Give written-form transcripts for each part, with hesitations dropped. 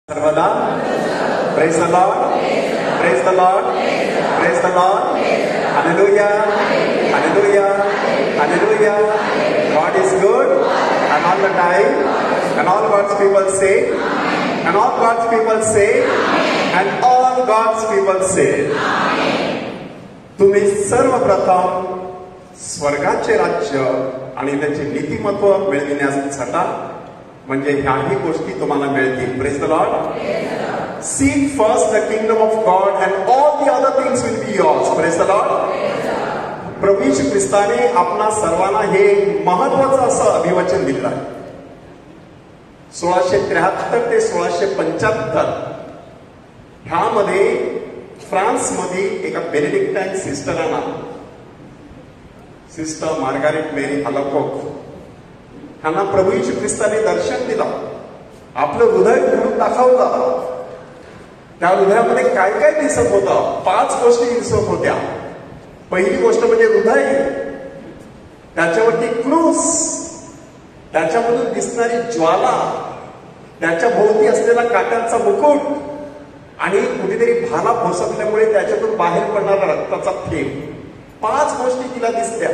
सर्वदा praise the Lord, praise the Lord, praise the Lord, hallelujah, hallelujah, hallelujah. God is good and all the time, and all God's people say, and all God's people say, and all God's people say. तुम्ही सर्वप्रथम स्वर्गाचे राज्य आणि त्याचे नीतिमत्व मिळविण्यास झटा, म्हणजे ह्याही गोष्टी तुम्हाला मिळतील. Praise the Lord. Seek first the kingdom of God and all the other things will be yours. Praise the Lord. प्रभू येशू ख्रिस्ताने आपणा सर्वांना हे महत्वाचं असं अभिवचन दिलं आहे. 1673 ते 1675 ह्यामध्ये फ्रान्समध्ये एका बेनेडिक्टाईन सिस्टरांना, सिस्टर मार्गारेट मेरी अलाकोक, ह्यांना प्रभू येशू ख्रिस्ताने दर्शन दिलं, आपलं हृदय उघडून दाखवलं. त्या हृदयामध्ये काय काय दिसत होतं? 5 गोष्टी दिसत होत्या. पहिली गोष्ट म्हणजे हृदय, त्याच्यावरती क्रूस, त्याच्यामधून दिसणारी ज्वाला, त्याच्या भोवती असलेला काट्यांचा मुकुट आणि कुठेतरी भाला भोसकल्यामुळे त्याच्यातून बाहेर पडणारा रक्ताचा थेंब. 5 गोष्टी तिला दिसत्या.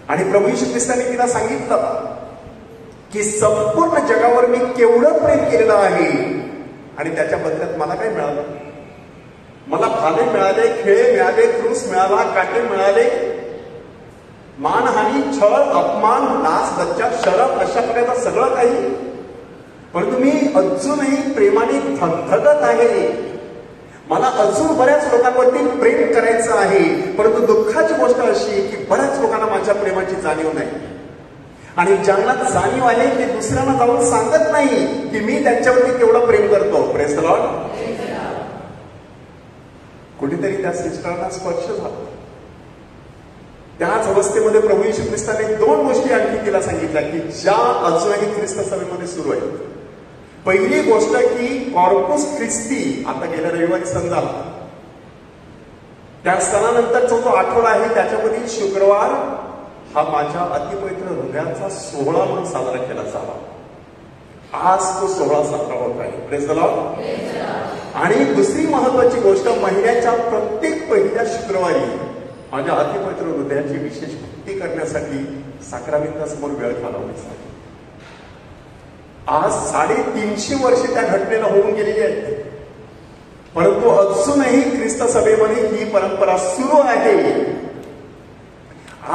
आणि प्रभू येशू ख्रिस्ताने तिला सांगितलं की संपूर्ण जगावर मी केवढं प्रेम केलेलं आहे आणि त्याच्या बदल्यात मला काय मिळालं? मला भाले मिळाले, खेळे मिळाले, क्रूस मिळाला, काटे मिळाले, मानहानी, छळ, अपमान, नाच, लज्जा, शरम, अशा प्रकारचं सगळं काही. परंतु मी अजूनही प्रेमाने धगधगत आहे. मला अजून बऱ्याच लोकांवरती प्रेम करायचं आहे. परंतु दुःखाची गोष्ट अशी की बऱ्याच लोकांना माझ्या प्रेमाची जाणीव नाही. आणि ज्यांना जाणीव आहे ते दुसऱ्यांना जाऊन सांगत नाही की मी त्यांच्यावरती तेवढं प्रेम करतो. Praise the Lord. कुठेतरी त्या सिस्टरना स्पर्श झाला. त्याच अवस्थेमध्ये प्रभू येशू ख्रिस्ताने 2 गोष्टी आणखी तिला सांगितल्या की ज्या अजूनही ख्रिस्त सभेमध्ये सुरू आहेत. पहिली गोष्ट की कॉर्पुस ख्रिस्ती आता गेल्या रविवारी सण झाला. त्या सणानंतरचा जो आठवडा आहे त्याच्यामध्ये शुक्रवार हा माझ्या अतिपवित्र हृदयाचा सोहळा म्हणून साजरा केला जावा. आज तो सोहळा साजरा होत आहे. Praise the Lord. आणि दुसरी महत्वाची गोष्ट, महिन्याच्या प्रत्येक पहिल्या शुक्रवारी माझ्या अतिपवित्र हृदयाची विशेष भक्ती करण्यासाठी साक्रामेंतासमोर वेळ घालवण्यासाठी. आज 350 वर्षे त्या घटनेला होऊन गेलेली आहेत. परंतु अजूनही ख्रिस्त सभेमध्ये ही परंपरा सुरू आहे.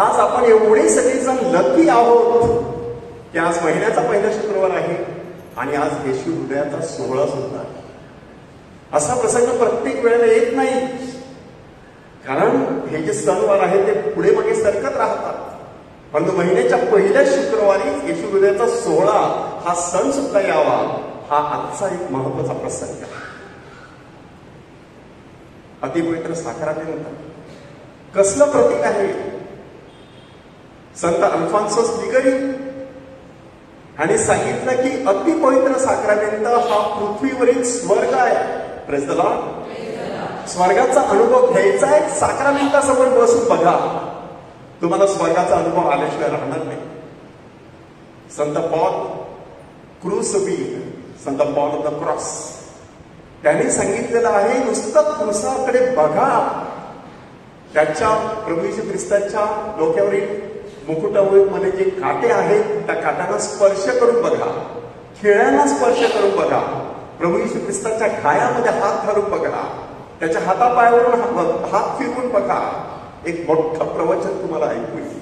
आज आपण एवढे सगळेजण लकी आहोत की आज महिन्याचा पहिला शुक्रवार आहे आणि आज येशू हृदयाचा सोहळा सुद्धा आहे. असा प्रसंग प्रत्येक वेळेला येत नाही, कारण हे जे सणवार आहे ते पुढे मागे सरकत राहतात. परंतु महिन्याच्या पहिल्या शुक्रवारी येशू हृदयाचा सोहळा हा सण सुद्धा यावा, हा आजचा एक महत्वाचा प्रसंग आहे. अतिपवित्र साक्रामेंत कसलं प्रतीक आहे? संत अल्फॉन्सोस लिगरी आणि सांगितलं की अतिपवित्र साक्रामेंत हा पृथ्वीवरील स्वर्ग आहे. Praise the Lord. स्वर्गाचा अनुभव घ्यायचा आहे. साक्रामेंतासमोर बसून बघा, तुम्हाला स्वर्गाचा अनुभव आल्याशिवाय राहणार नाही. संत Paul क्रूसबील, Sant Paul of the cross, त्यांनी सांगितलेलं आहे नुसतं क्रूसाकडे बघा, त्याच्या प्रभू येशू ख्रिस्ताच्या डोक्यावरील मुकुटामध्ये जे काटे आहेत त्या काट्यांना स्पर्श करून बघा, खिळ्यांना स्पर्श करून बघा, प्रभू येशू ख्रिस्ताच्या घायामध्ये हात घालून बघा, त्याच्या हातापायावरून हात फिरवून बघा. एक मोठं प्रवचन तुम्हाला ऐकू येईल.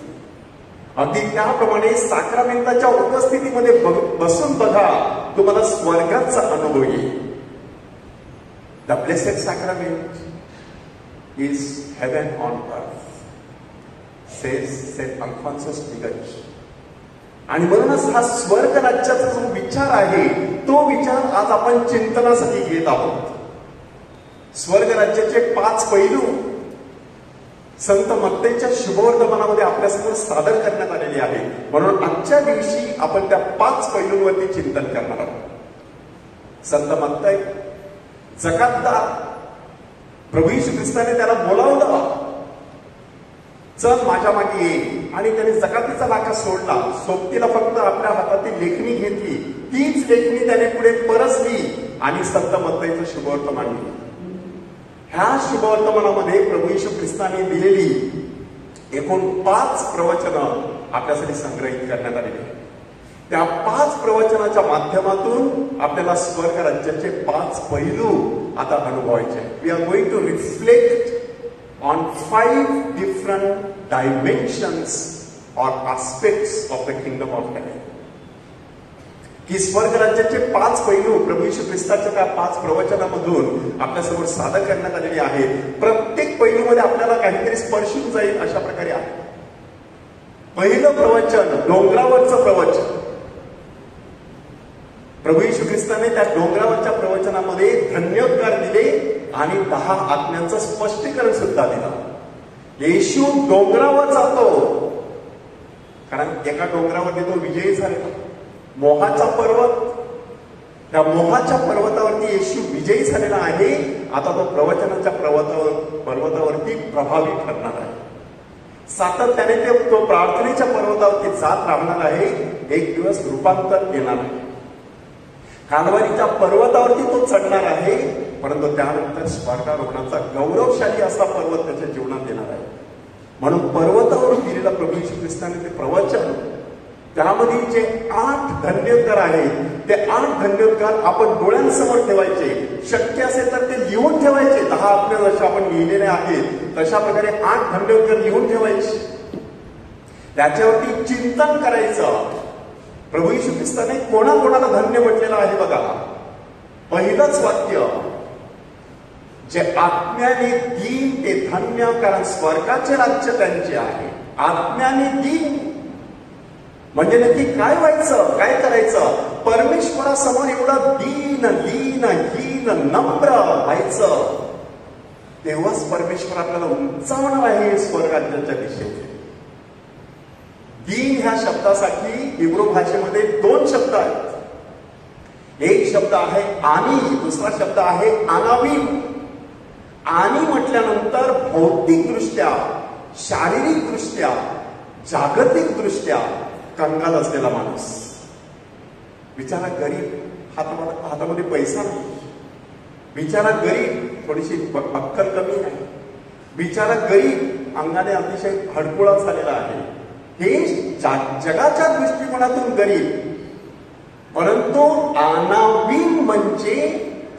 अगदी त्याप्रमाणे साक्रामेंताच्या उपस्थितीमध्ये बसून बघा, तुम्हाला स्वर्गाचा अनुभव येईल. The blessed sacrament is heaven on earth, says Saint Alphonsus Ligari. आणि म्हणूनच हा स्वर्ग राज्याचा जो विचार आहे तो विचार आज आपण चिंतनासाठी घेत आहोत. स्वर्ग राज्याचे 5 पैलू संत मत्तेच्या शुभवर्तमानामध्ये आपल्यासमोर सादर करण्यात आलेले आहे. म्हणून आजच्या दिवशी आपण त्या 5 पैलूंवरती चिंतन करणार आहोत. संत मत्तै जकातदार, प्रभू येशू ख्रिस्ताने त्याला बोलावलं, चल माझ्या मागे ये. आणि त्याने जकातीचा लाका सोडला. सोबतीला फक्त आपल्या हातातील लेखणी घेतली. तीच लेखणी त्याने पुढे परसली आणि संत मत्तईचं शुभवर्तमान दिलं. ह्या शुभवर्तमानामध्ये प्रभू येशू ख्रिस्ताने दिलेली एकूण 5 प्रवचनं आपल्यासाठी संग्रहित करण्यात आलेली आहेत. त्या 5 प्रवचनाच्या माध्यमातून आपल्याला स्वर्ग राज्याचे 5 पैलू आता अनुभवायचे. We are going to reflect on 5 different dimensions और aspects of the kingdom of heaven. की स्वर्ग राज्याचे 5 पैलू प्रभू येशू ख्रिस्ताच्या त्या 5 प्रवचनामधून आपल्यासमोर सादर करण्यात आलेले आहेत. प्रत्येक पैलूमध्ये आपल्याला काहीतरी स्पर्शून जाईल अशा प्रकारे आहे. पहिलं प्रवचन डोंगरावरचं प्रवचन. प्रभू येशू ख्रिस्ताने त्या डोंगरावरच्या प्रवचनामध्ये धन्योद्गार दिले आणि 10 आज्ञांचं स्पष्टीकरण सुद्धा दिलं. येशू डोंगरावर जातो कारण एका डोंगरावरती तो विजयी झालेला. मोहाचा पर्वत, त्या मोहाच्या पर्वतावरती येशू विजयी झालेला आहे. आता तो प्रवचनाच्या पर्वतावरती प्रभावी ठरणार आहे. सातत्याने तो प्रार्थनेच्या पर्वतावरती जात राहणार आहे. एक दिवस रूपांतर येणार आहे. कालवारीच्या पर्वतावरती तो चढणार आहे, परंतु त्यानंतर स्वर्गारोहणाचा गौरवशाली असा पर्वत त्याच्या जीवनात येणार आहे. म्हणून पर्वतावर दिलेला प्रभू येशू ख्रिस्ताने ते प्रवचन, त्यामध्ये जे 8 धन्योद्गार आहेत, ते 8 धन्योद्गार आपण डोळ्यांसमोर ठेवायचे. शक्य असेल तर ते लिहून ठेवायचे. 10 आज्ञा जशा आपण लिहिलेले आहेत तशा प्रकारे 8 धन्योद्गार लिहून ठेवायचे. त्याच्यावरती चिंतन करायचं. प्रभू येशू ख्रिस्ताने कोणाकोणाला धन्य म्हटलेलं आहे बघा. पहिलंच वाक्य, जे आज्ञाने दीन ते धन्य, कारण स्वर्गाचे राज्य त्यांचे आहे. आज्ञाने दीन म्हणजे नक्की काय व्हायचं, काय करायचं? परमेश्वरासमोर एवढं दीन लीन हीन नम्र व्हायचं. तेव्हाच परमेश्वर आपल्याला उंचावणार आहे स्वर्गराज्याच्या दिशेने. दीन ह्या शब्दासाठी हिब्रू भाषेमध्ये 2 शब्द आहेत. एक शब्द आहे आणि, दुसरा शब्द आहे अनावीम. आणि म्हटल्यानंतर भौतिक दृष्ट्या, शारीरिक दृष्ट्या, जागतिक दृष्ट्या कंगाल असलेला माणूस. बिचारा गरीब, हातामध्ये पैसा नाही. बिचारा गरीब, थोडीशी अक्कल कमी आहे. बिचारा गरीब, अंगाने अतिशय हडकुळा झालेला आहे. हे जगाच्या दृष्टिकोनातून गरीब, परंतु अनावीम म्हणजे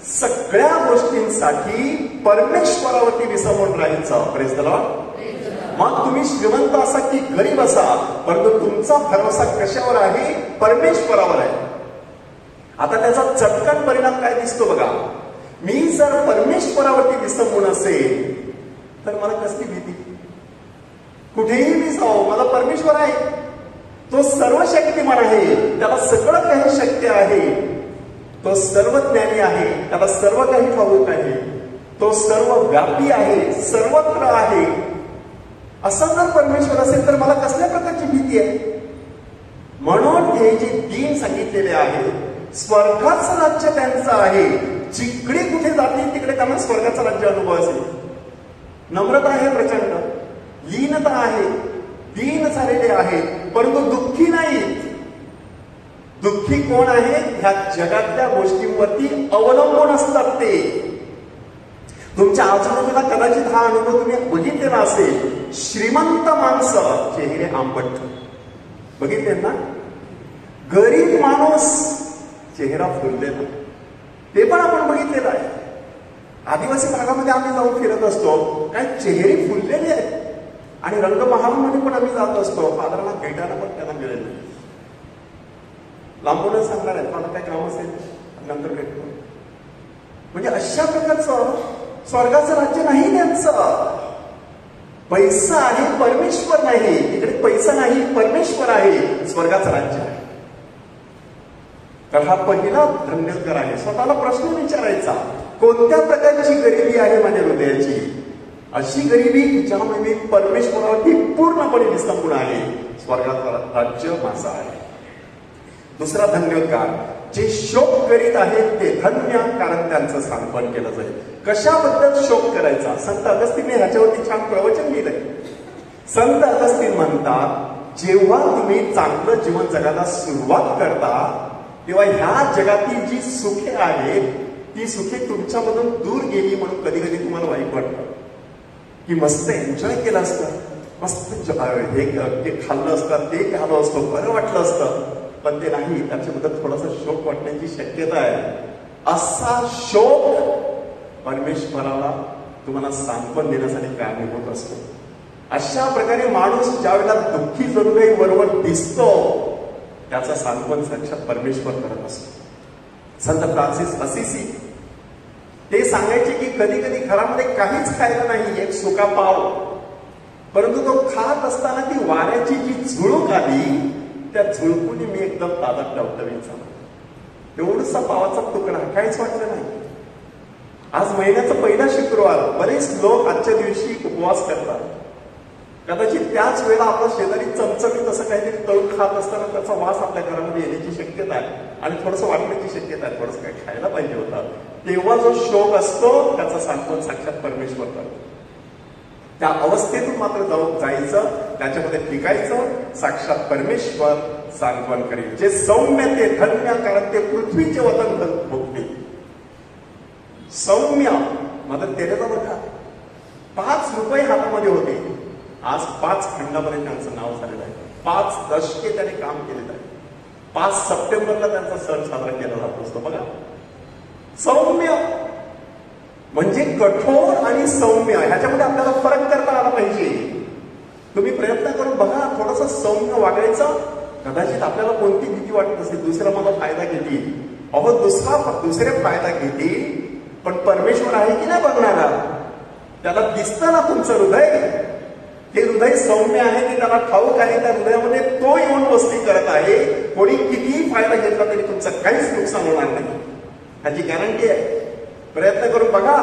सगळ्या गोष्टींसाठी परमेश्वरावरती विसंबून राहायचं. Praise the Lord. मग तुम्ही श्रीमंत असा की गरीब असा, परंतु तुमचा भरोसा कशावर आहे? परमेश्वरावर आहे. आता त्याचा चटकन परिणाम काय दिसतो बघा. मी जर परमेश्वरावरती विसंबून असेल तर मला कसली भीती? कुठेही मी जाऊ, मला परमेश्वर आहे. तो सर्व शक्तिमान आहे, त्याला सगळं काही शक्य आहे. तो सर्वज्ञानी आहे, त्याला सर्व काही ठाऊक आहे. तो सर्व व्यापी आहे, सर्वत्र आहे. असं जर परमेश्वर असेल तर मला कसल्या प्रकारची भीती आहे? म्हणून हे जे 3 सांगितलेले आहे, स्वर्गाचं राज्य त्यांचं आहे. जिकडे कुठे जातील तिकडे त्यांना स्वर्गाचं राज्य अनुभव असेल. नम्रता आहे प्रचंड, लीनता आहे, दीन झालेले आहेत, परंतु दुःखी नाहीत. दुःखी कोण आहेत? ह्या जगातल्या गोष्टींवरती अवलंबून असतात ते. तुमच्या आजूबाजूला कदाचित हा अनुभव तुम्ही बघितलेला असेल. श्रीमंत माणसं चेहरे आंबट, बघितले ना? गरीब माणूस चेहरा फुललेला, ते पण आपण बघितलेलं आहे. आदिवासी भागामध्ये आम्ही जाऊन फिरत असतो, काय चेहरे फुललेले आहेत. आणि रंगमहालमध्ये पण आम्ही जात असतो, फादरांना भेटायला पण त्यांना मिळेल. लांबूनच सांगणार आहे, मला काय काम असेल नंतर भेटतो. म्हणजे अशा प्रकारचं स्वर्गाचं राज्य नाही त्यांचं. पैसा आहे, परमेश्वर नाही. इकडे पैसा नाही, परमेश्वर आहे, स्वर्गाचं राज्य आहे. तर हा पहिला धन्योद्गार आहे. स्वतःला प्रश्न विचारायचा, कोणत्या प्रकारची गरिबी आहे माझ्या हृदयाची? अशी गरिबी ज्यामुळे मी परमेश्वरावरती पूर्णपणे विसंबून आहे. स्वर्गाचं राज्य माझं आहे. दुसरा धन्योद्गार, जे शोक करीत आहेत ते धन्य, कारण त्यांचं सांत्वन केलं जाईल. कशाबद्दल शोक करायचा? संत अगस्तीनने ह्याच्यावरती छान प्रवचन लिहिलंय. संत अगस्तीन म्हणतात, जेव्हा तुम्ही चांगलं जीवन जगायला सुरुवात करता तेव्हा ह्या जगातील जी सुखे आहेत ती सुखी तुमच्यामधून दूर गेली म्हणून कधी कधी तुम्हाला वाईट वाटतं की मस्त एन्जॉय केलं असतं, मस्त हे खाल्लं असतं, ते खाल्लं असतं, बरं वाटलं असतं, पण ते नाही, त्याच्याबद्दल थोडासा शोक वाटण्याची शक्यता आहे. असा शोक परमेश्वराला तुम्हाला सांत्वन देण्यासाठी कारणीभूत असतो. अशा प्रकारे माणूस ज्या वेळेला दुःखी जणू काही बरोबर दिसतो त्याचा सांत्वन साक्षात परमेश्वर करत असतो. संत फ्रान्सिस असिसी ते सांगायचे की कधी कधी घरामध्ये काहीच खायला नाही, एक सुका पाव, परंतु तो खात असताना ती वाऱ्याची जी झुळूक आली त्या झुळकूने मी एकदम तादात टवटवीत झाला. एवढसा पावाचा तुकडा, काहीच वाटलं नाही. आज महिन्याचा पहिला शुक्रवार, बरेच लोक आजच्या दिवशी उपवास करतात. कदाचित त्याच वेळेला आपला शेजारी चमचमीत असं काहीतरी तळून खात असताना त्याचा वास आपल्या घरामध्ये येण्याची शक्यता आहे आणि थोडंसं वाटण्याची शक्यता आहे, थोडंसं काही खायला पाहिजे होता. तेव्हा जो शोक असतो त्याचा सांत्वन साक्षात परमेश्वर करतो. त्या अवस्थेतून मात्र जायचं, त्याच्यामध्ये टिकायचं, साक्षात परमेश्वर सांत्वन करेल. जे सौम्य ते धन्य, कारण ते पृथ्वीचे वतन भोगते. सौम्य मदर तेरेसा बघा, 5 रुपये हातामध्ये होते, आज 5 खंडामध्ये त्यांचं नाव झालेलं आहे. 5 दशके त्याने काम केलेलं आहे. 5 सप्टेंबरला त्यांचा सण साजरा केला जात असतो. बघा, सौम्य म्हणजे कठोर आणि सौम्य, ह्याच्यामध्ये आपल्याला फरक करता आला पाहिजे. तुम्ही प्रयत्न करून बघा, थोडंसं सौम्य वागायचं. कदाचित आपल्याला कोणती भीती वाटत असेल, दुसरा मला फायदा घेतील, अहो दुसरे फायदा घेतील, पण परमेश्वर आहे की नाही बघणारा? त्याला दिसतं ना तुमचं हृदय, ते हृदय सौम्य आहे, ते त्याला ठाऊक आहे, त्या हृदयामध्ये तो येऊन वस्ती करत आहे. कोणी कितीही फायदा घेतला तरी तुमचं काहीच नुकसान होणार नाही, ह्याची गॅरंटी आहे. प्रयत्न करून बघा,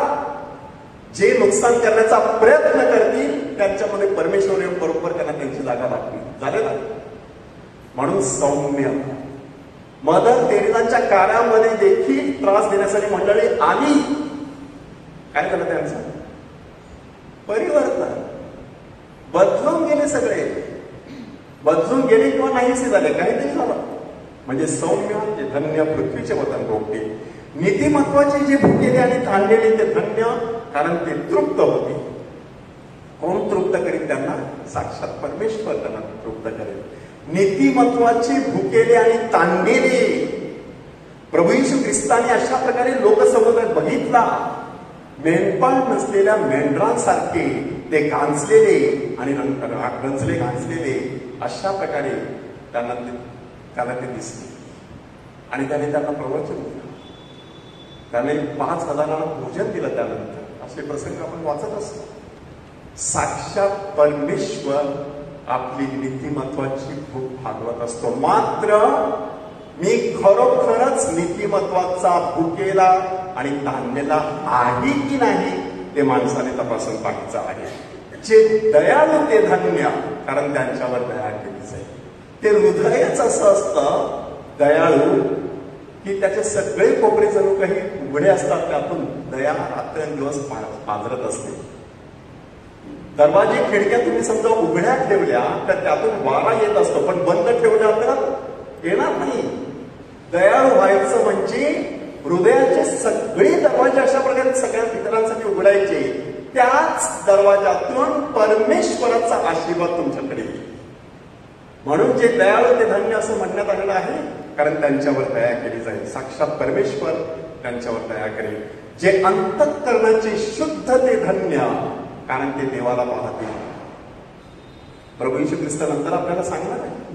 जे नुकसान करण्याचा प्रयत्न करतील त्यांच्यामध्ये परमेश्वर येऊन बरोबर त्यांना त्यांची जागा लागतील. झाले ना? म्हणून सौम्य. मदर तेरेसाच्या कार्यामध्ये देखील त्रास देण्यासाठी मंडळी आली. काय झालं त्यांचं? परिवर्तन. बदलून गेले, सगळे बदलून गेले किंवा नाहीसे झाले, काहीतरी झालं. म्हणजे सौम्य ते धन्य, पृथ्वीचे वतन भोगते. नीतिमत्वाचे जे भुकेले आणि ताणलेले ते धन्य, कारण ते तृप्त होते. कोण तृप्त करील त्यांना? साक्षात परमेश्वर त्यांना तृप्त करेल. नीतिमत्वाचे भुकेले आणि ताणलेले प्रभू येशू ख्रिस्ताने अशा प्रकारे लोकसमुदाय बघितला. मेंढपाळ नसलेल्या मेंढरांसारखे ते गांजलेले आणि नंतर गांजलेले अशा प्रकारे त्याला ते दिसले. आणि त्याने त्यांना प्रवचन दिलं, त्याने 5,000 भोजन दिलं. त्यानंतर असे प्रसंग आपण वाचत असतो. साक्षात परमेश्वर आपली नीतिमत्वाची भूक भागवत असतो. मात्र मी खरोखरच नीतिमत्वाचा भुकेला आणि ताणलेला आहे की नाही ते माणसाने तपासून पाहायचं आहे. जे दयाळू ते धन्य, कारण त्यांच्यावर दया केली जाईल. ते हृदयच असं असतं दयाळू की त्याचे सगळे कोपरे जणू काही उघडे असतात, त्यातून दया रात्रंदिवस पाजरत असते. दरवाजे खिडक्या तुम्ही समजा उघड्या ठेवल्या तर त्यातून वारा येत असतो, पण बंद ठेवल्या तर येणार नाही. दयाळू व्हायचं म्हणजे हृदयाचे सगळे दरवाजे अशा प्रकारे सगळ्या पितरांसाठी उघडायचे, त्याच दरवाजातून परमेश्वराचा आशीर्वाद तुमच्याकडे येईल. म्हणून जे दयाळू ते धन्य असं म्हणण्यात आलेलं आहे, कारण त्यांच्यावर दया केली जाईल. साक्षात परमेश्वर त्यांच्यावर दया करेल. जे अंतःकरणाचे शुद्ध ते धन्य, कारण ते देवाला पाहतील. प्रभू येशू ख्रिस्त नंतर आपल्याला सांगणार आहे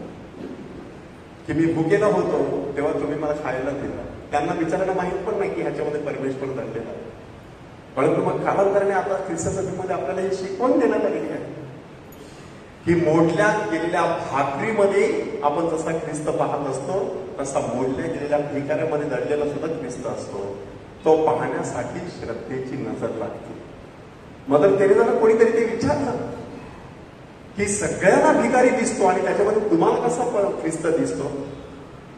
की मी भुकेला होतो तेव्हा तुम्ही मला खायला दिलं. त्यांना विचारायला माहित पण नाही की ह्याच्यामध्ये परमेश्वर दडलेला आहे. परंतु मग कालांतराने आता ख्रिस्त सभेमध्ये आपल्याला ही शिकवण देण्यात आलेली आहे की मोडल्या गेलेल्या भाकरीमध्ये आपण जसा ख्रिस्त पाहत असतो तसा मोडल्या गेलेल्या भिकाऱ्यामध्ये दडलेला सुद्धा ख्रिस्त असतो. तो पाहण्यासाठी श्रद्धेची नजर लागते. मदर तेरेसाला कोणीतरी ते विचारलं की सगळ्यांना भिकारी दिसतो आणि त्याच्यामध्ये तुम्हाला कसा ख्रिस्त दिसतो?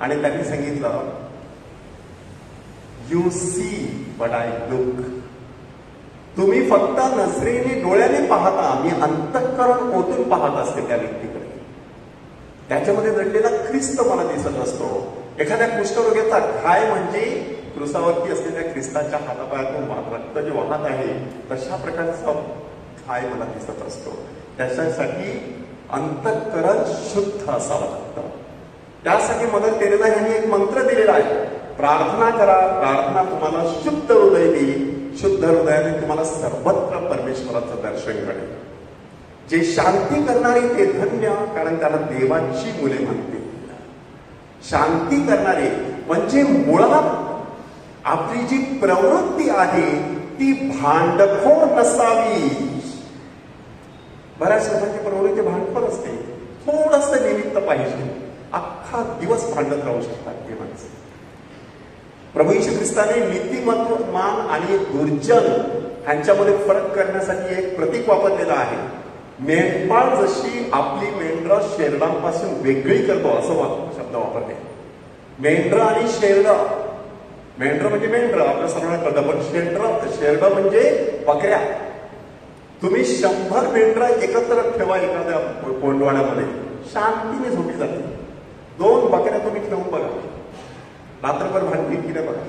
आणि त्यांनी सांगितलं, you see but I look. तुम्ही फक्त नजरेने डोळ्याने पाहता, मी अंतःकरण ओतून पाहत असते त्या व्यक्तीकडे. त्याच्यामध्ये दडलेला ख्रिस्त मला दिसत असतो. एखाद्या कुष्ठरोग्याचा घाय म्हणजे क्रुसावरती असलेल्या ख्रिस्ताच्या हातापायातून रक्त जे वाहत आहे तशा प्रकारचा काय मला दिसत असतो. त्याच्यासाठी अंतःकरण शुद्ध असावं लागतं. त्यासाठी मदर तेरेसा यांनी एक मंत्र दिलेला आहे, प्रार्थना करा, प्रार्थना तुम्हाला शुद्ध हृदय देईल, शुद्ध हृदयाने तुम्हाला सर्वत्र परमेश्वराचं दर्शन घडेल. जे शांती करणारे ते धन्य, कारण त्याला देवाची मुले म्हणतील. शांती करणारे म्हणजे मुळात आपली जी प्रवृत्ती आहे ती भांडखोर नसावी. बऱ्याच लोकांची प्रवृत्ती भांडखोर असते, थोडस निमित्त पाहिजे, अख्खा दिवस भांडत राहू शकतात ते माणसं. प्रभू येशू ख्रिस्ताने नीतिमत्वमान आणि दुर्जन ह्यांच्यामध्ये फरक करण्यासाठी एक प्रतीक वापरलेलं आहे. मेंढपाळ जशी आपली मेंढरं शेरडांपासून वेगळी करतो असं शब्द वापरते. मेंढर आणि शेरड, मेंढर म्हणजे मेंढर आपल्या सर्वांना कळतं, पण शेरड म्हणजे बकऱ्या. तुम्ही 100 मेंढरं एकत्र ठेवा एखाद्या कोंडवाड्यामध्ये, शांतीने झोपी जाते. 2 बकऱ्या तुम्ही ठेवून बघा, रात्रभर भांडतील की नाही बघा.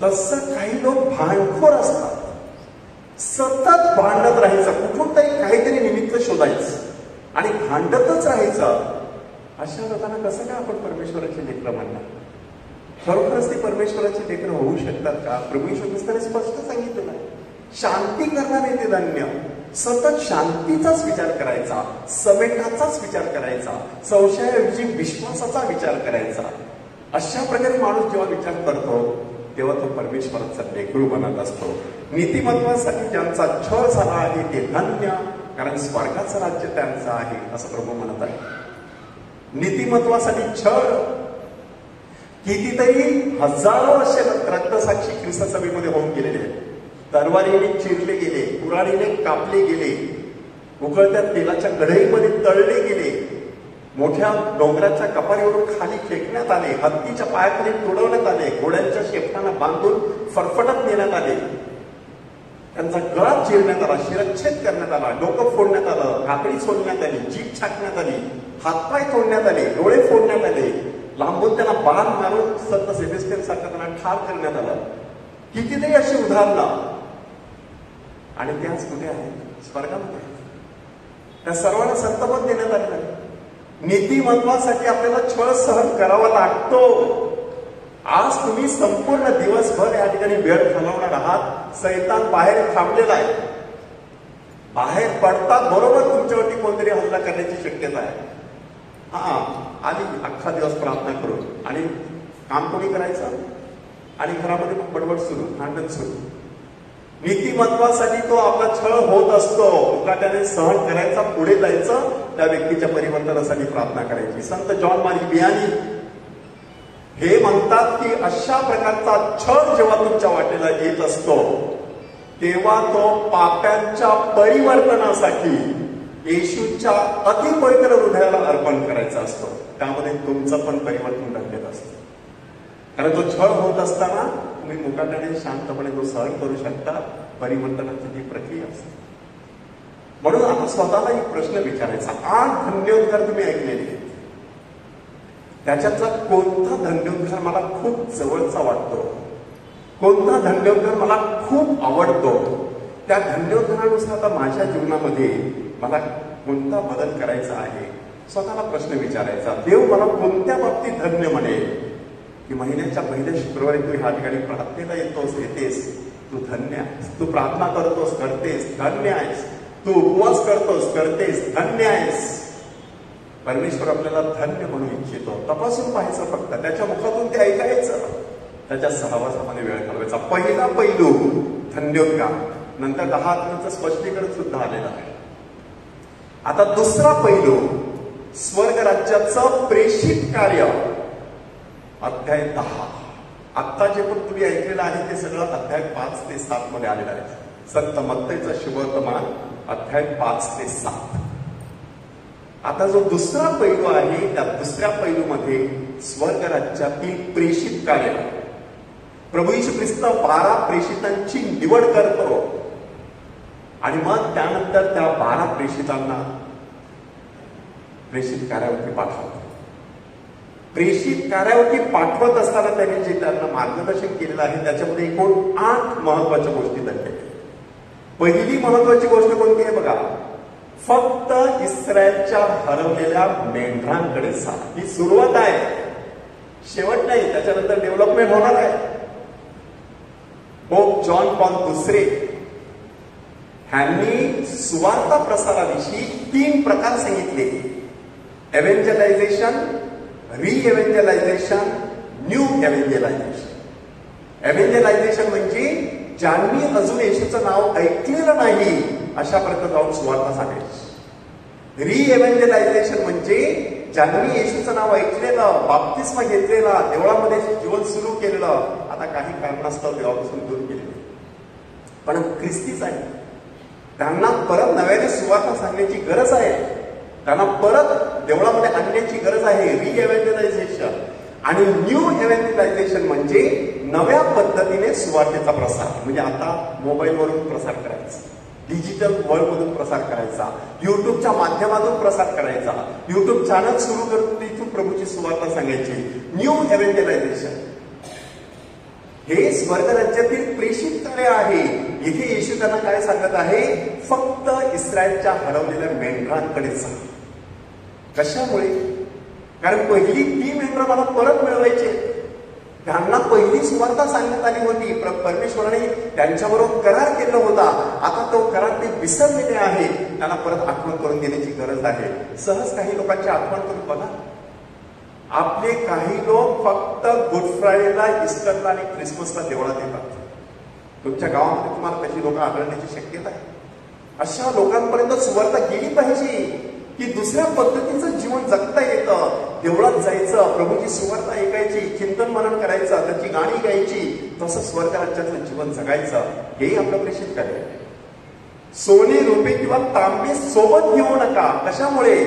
तसं काही लोक भांडखोर असतात, सतत भांडत राहायचं, कुठून तरी काहीतरी निमित्त शोधायचं आणि भांडतच राहायचं. अशा लोकांना कसं काय आपण परमेश्वराची लेकरं म्हणणार? खरोखरच ते परमेश्वराची लेकरं होऊ शकतात का? प्रभू येशू ख्रिस्ताने स्पष्ट सांगितलेलं आहे, शांती करणारे ते धन्य. सतत शांतीचाच विचार करायचा, समेटाचाच विचार करायचा, संशयाऐवजी विश्वासाचा विचार करायचा. अशा प्रकारे माणूस जेव्हा विचार करतो तेव्हा तो परमेश्वराचा लेकरू बनत असतो. नीतिमत्वासाठी ज्यांचा छळ झाला आहे ते धन्य, कारण स्वर्गाचं राज्य त्यांचं आहे असं प्रभू म्हणत आहे. नीतिमत्वासाठी छळ कितीतरी हजारो वर्षे रक्तसाक्षी ख्रिस्त सभेमध्ये होऊन गेलेले आहेत. तलवारीने चिरले गेले, कुऱ्हाडीने कापले गेले, उकळत्या तेलाच्या कढईमध्ये तळले गेले, मोठ्या डोंगराच्या कपारीवरून खाली फेकण्यात आले, हत्तीच्या पायाखाली तुडवण्यात आले, घोड्यांच्या शेपटांना बांधून फरफटत नेण्यात आले, त्यांचा गळा चिरण्यात आला, शिरच्छेद करण्यात आला, डोकं फोडण्यात आलं, काकडी सोडण्यात आली, जीभ छाटण्यात आली, हातपाय तोडण्यात आले, डोळे फोडण्यात आले, लांबून त्यांना बाण मारून संत सेबेस्टियन सारखं त्यांना ठार करण्यात आलं. कितीतरी अशी उदाहरणं. आणि त्याच कुठे आहे? स्वर्गामध्ये. त्या सर्वांना संतपद देण्यात आलेलं आहे. नीतिमत्वासाठी आपल्याला छळ सहन करावा लागतो. आज तुम्ही संपूर्ण दिवसभर या ठिकाणी वेळ घालवणार आहात. सैतान बाहेर थांबलेला आहे. बाहेर पडतात बरोबर तुमच्यावरती कोणतरी हल्ला करण्याची शक्यता आहे. आली अख्खा दिवस प्रार्थना करून आणि काम कोणी करायचं आणि घरामध्ये मग बडबड सुरू, भांडण सुरू. नीतिमत्वासाठी तो आपला छळ होत असतो, मुकाट्याने सहन करायचा, पुढे जायचं, त्या व्यक्तीच्या परिवर्तनासाठी प्रार्थना करायची. संत जॉन मारी बियानी हे म्हणतात की अशा प्रकारचा छळ जेव्हा तुमच्या वाटेला येत असतो तेव्हा तो पाप्यांच्या परिवर्तनासाठी येशूच्या अतिपवित्र हृदयाला अर्पण करायचा असतो. त्यामध्ये तुमचं पण परिवर्तन घडलेलं असतं. कारण तो छळ होत असताना तुम्ही मुकाट्याने शांतपणे तो सहन करू शकता. परिवर्तनाची जी प्रक्रिया असते. म्हणून आता स्वतःला एक प्रश्न विचारायचा, 8 धन्योद्गार तुम्ही ऐकलेले आहेत, त्याच्यातला कोणता धन्योद्गार मला खूप जवळचा वाटतो, कोणता धन्योद्गार मला खूप आवडतो, त्या धन्योद्गारानुसार आता माझ्या जीवनामध्ये मला कोणता बदल करायचा आहे, स्वतःला प्रश्न विचारायचा. देव मला कोणत्या बाबतीत धन्य म्हणेल? की महिन्याच्या पहिल्या शुक्रवारी तू ह्या ठिकाणी प्रार्थनेला येतेस, तू धन्य आहेस. तू प्रार्थना करतोस, करतेस, धन्य आहेस. तू उपवास करतोस, करतेस, धन्य आहेस. परमेश्वर आपल्याला धन्य म्हणून इच्छितो. तपासून पाहायचं फक्त, त्याच्या मुखातून ते ऐकायचं, त्याच्या सहवासामध्ये वेळ घालवायचा. पहिला पैलू धन्योद्गार, नंतर 10 आत्म्यांचं स्पष्टीकरण सुद्धा आलेलं आहे. आता दुसरा पैलू स्वर्ग राज्याचं प्रेषित कार्य, अध्याय 10. आत्ता जे पण तुम्ही ऐकलेलं आहे ते सगळं अध्याय 5 ते 7 मध्ये आलेलं आहे. संत मत्तईचा शुभवर्तमान अध्याय 5 ते 7. आता जो दुसरा पैलू आहे त्या दुसऱ्या पैलूमध्ये स्वर्ग राज्यातील प्रेषित कार्य. प्रभू येशू ख्रिस्त 12 प्रेषितांची निवड करतो आणि मग त्यानंतर त्या 12 प्रेषितांना प्रेषित कार्यावरती पाठवतो. प्रेषित कार्यावरती पाठवत असताना त्यांनी जे त्यांना मार्गदर्शन केलेलं आहे त्याच्यामध्ये एकूण 8 महत्वाच्या गोष्टी दर्शवल्या. पहिली महत्वाची गोष्ट कोणती आहे बघा, फक्त इस्रायलच्या हरवलेल्या मेंढरांकडे जा. ही सुरुवात आहे, शेवट नाही. त्याच्यानंतर डेव्हलपमेंट होणार आहे. पोप जॉन पॉल दुसरे ह्यांनी सुवार्ता प्रसाराविषयी 3 प्रकार सांगितले. एव्हेंजलायझेशन, रिएव्हेंजलायझेशन, न्यू एव्हेंजलायझेशन. एव्हेंजलायझेशन म्हणजे ज्यांनी अजून येशूचं नाव ऐकलेलं नाही अशापर्यंत जाऊन सुवार्ता सांगायची. रिएव्हेंजलायझेशन म्हणजे ज्यांनी येशूचं नाव ऐकलेलं, बाप्तिस्मा घेतलेला, देवळामध्ये जीवन सुरू केलेलं, आता काही कारणास्तव देवापासून दूर केलेलं, पण ख्रिस्तीच आहे, त्यांना परत नव्याने सुवार्ता सांगण्याची गरज आहे. त्यांना परत देवळामध्ये आणण्याची गरज आहे. रिएव्हेंजलायझेशन. आणि न्यू एव्हेंजलायझेशन म्हणजे नव्या पद्धतीने सुवार्तेचा प्रसार. म्हणजे आता मोबाईलवरून प्रसार करायचा, डिजिटल वर्ल्ड मधून प्रसार करायचा, युट्यूबच्या माध्यमातून प्रसार करायचा, युट्यूब चॅनल सुरू करून तिथून प्रभूची सुवार्ता सांगायची. न्यू एव्हेंजलायझेशन हे स्वर्ग राज्यातील प्रेषित कार्य आहे. इथे येशू त्यांना काय सांगत आहे, फक्त इस्रायलच्या हरवलेल्या मेंढरांकडे जा. कशामुळे? कारण पहिली 3 मेंढरं मला परत मिळवायचे. त्यांना पहिली सुवार्ता सांगण्यात आली होती. परमेश्वराने त्यांच्याबरोबर करार केला होता. आता तो करार ते विसरलेले आहे. त्यांना परत आठवण करून देण्याची गरज आहे. सहज काही लोकांची आठवण करून बघा. आपले काही लोक फक्त गुड फ्रायडेला, इस्टरला आणि ख्रिसमसला देवळात येतात. तुमच्या गावामध्ये तुम्हाला तशी लोक आढळण्याची शक्यता आहे. अशा लोकांपर्यंत सुवार्ता गेली पाहिजे की दुसऱ्या पद्धतीचं जीवन जगता येतं. देवळात जायचं, प्रभूची सुवार्ता ऐकायची, चिंतन मनन करायचं, त्याची गाणी गायची, तसं स्वर्ग राज्यातलं जीवन जगायचं. हे आपलं प्रेषित कार्य आहे. सोने, रुपये किंवा तांबे सोबत घेऊ नका. कशामुळे?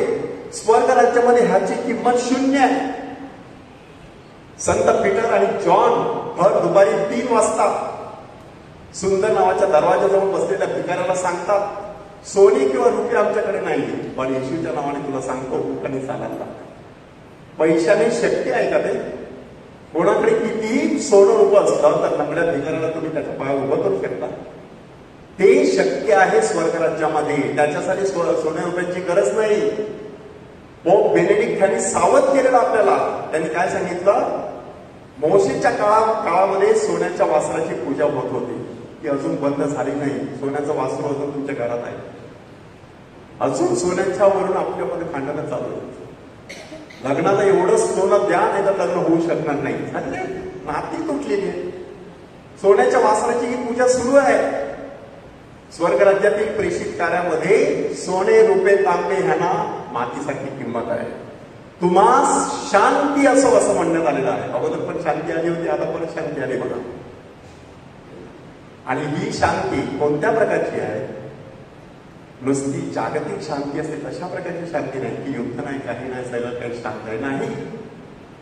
स्वर्ग राज्यामध्ये ह्याची किंमत 0 आहे. संत पीटर आणि जॉन भर दुपारी 3 वाजता सुंदर नावाच्या दरवाजाजवळ बसलेल्या भिकाऱ्याला सांगतात, सोने किंवा रुपये आमच्याकडे नाही, पण येशूच्या नावाने तुला सांगतो आणि चालायला लागतं. पैशाने शक्य आहे का ते? कोणाकडे कितीही सोनं रुपये असतं तर लंगड्या भिकाऱ्याला तुम्ही त्याच्या पायावर उभं करू शकता. ते शक्य आहे स्वर्ग राज्यामध्ये. त्याच्यासाठी सोन्या रुपयांची गरज नाही. पोप बेनेडिक्ट यांनी सावध केलेलं आपल्याला. त्यांनी काय सांगितलं, मोशेच्या काळामध्ये सोन्याच्या वासराची पूजा होत होती, ती अजून बंद झाली नाही. सोन्याचं वासरू अजून तुमच्या घरात आहे. अजून सोन्याच्या वरून आपल्यामध्ये भांडणं चालू आहेत. लग्नाला एवढं सोनं द्या नाही तर लग्न होऊ शकणार नाही. नाती तुटलेली आहे. सोन्याच्या वासराची ही पूजा सुरू आहे. स्वर्ग राज्यातील प्रेषित कार्यामध्ये सोने, रुपये, तांबे ह्यांना मातीसारखी किंमत आहे. तुम्हास शांती असं म्हणण्यात आलेलं आहे. अगोदर पण शांती आली होती, आता परत शांती आली बघा. आणि ही शांती कोणत्या प्रकारची आहे? नुसती जागतिक शांती असते तशा प्रकारची शांती नाही की युद्ध नाही, काही नाही, सगळं काही शांत आहे. नाही,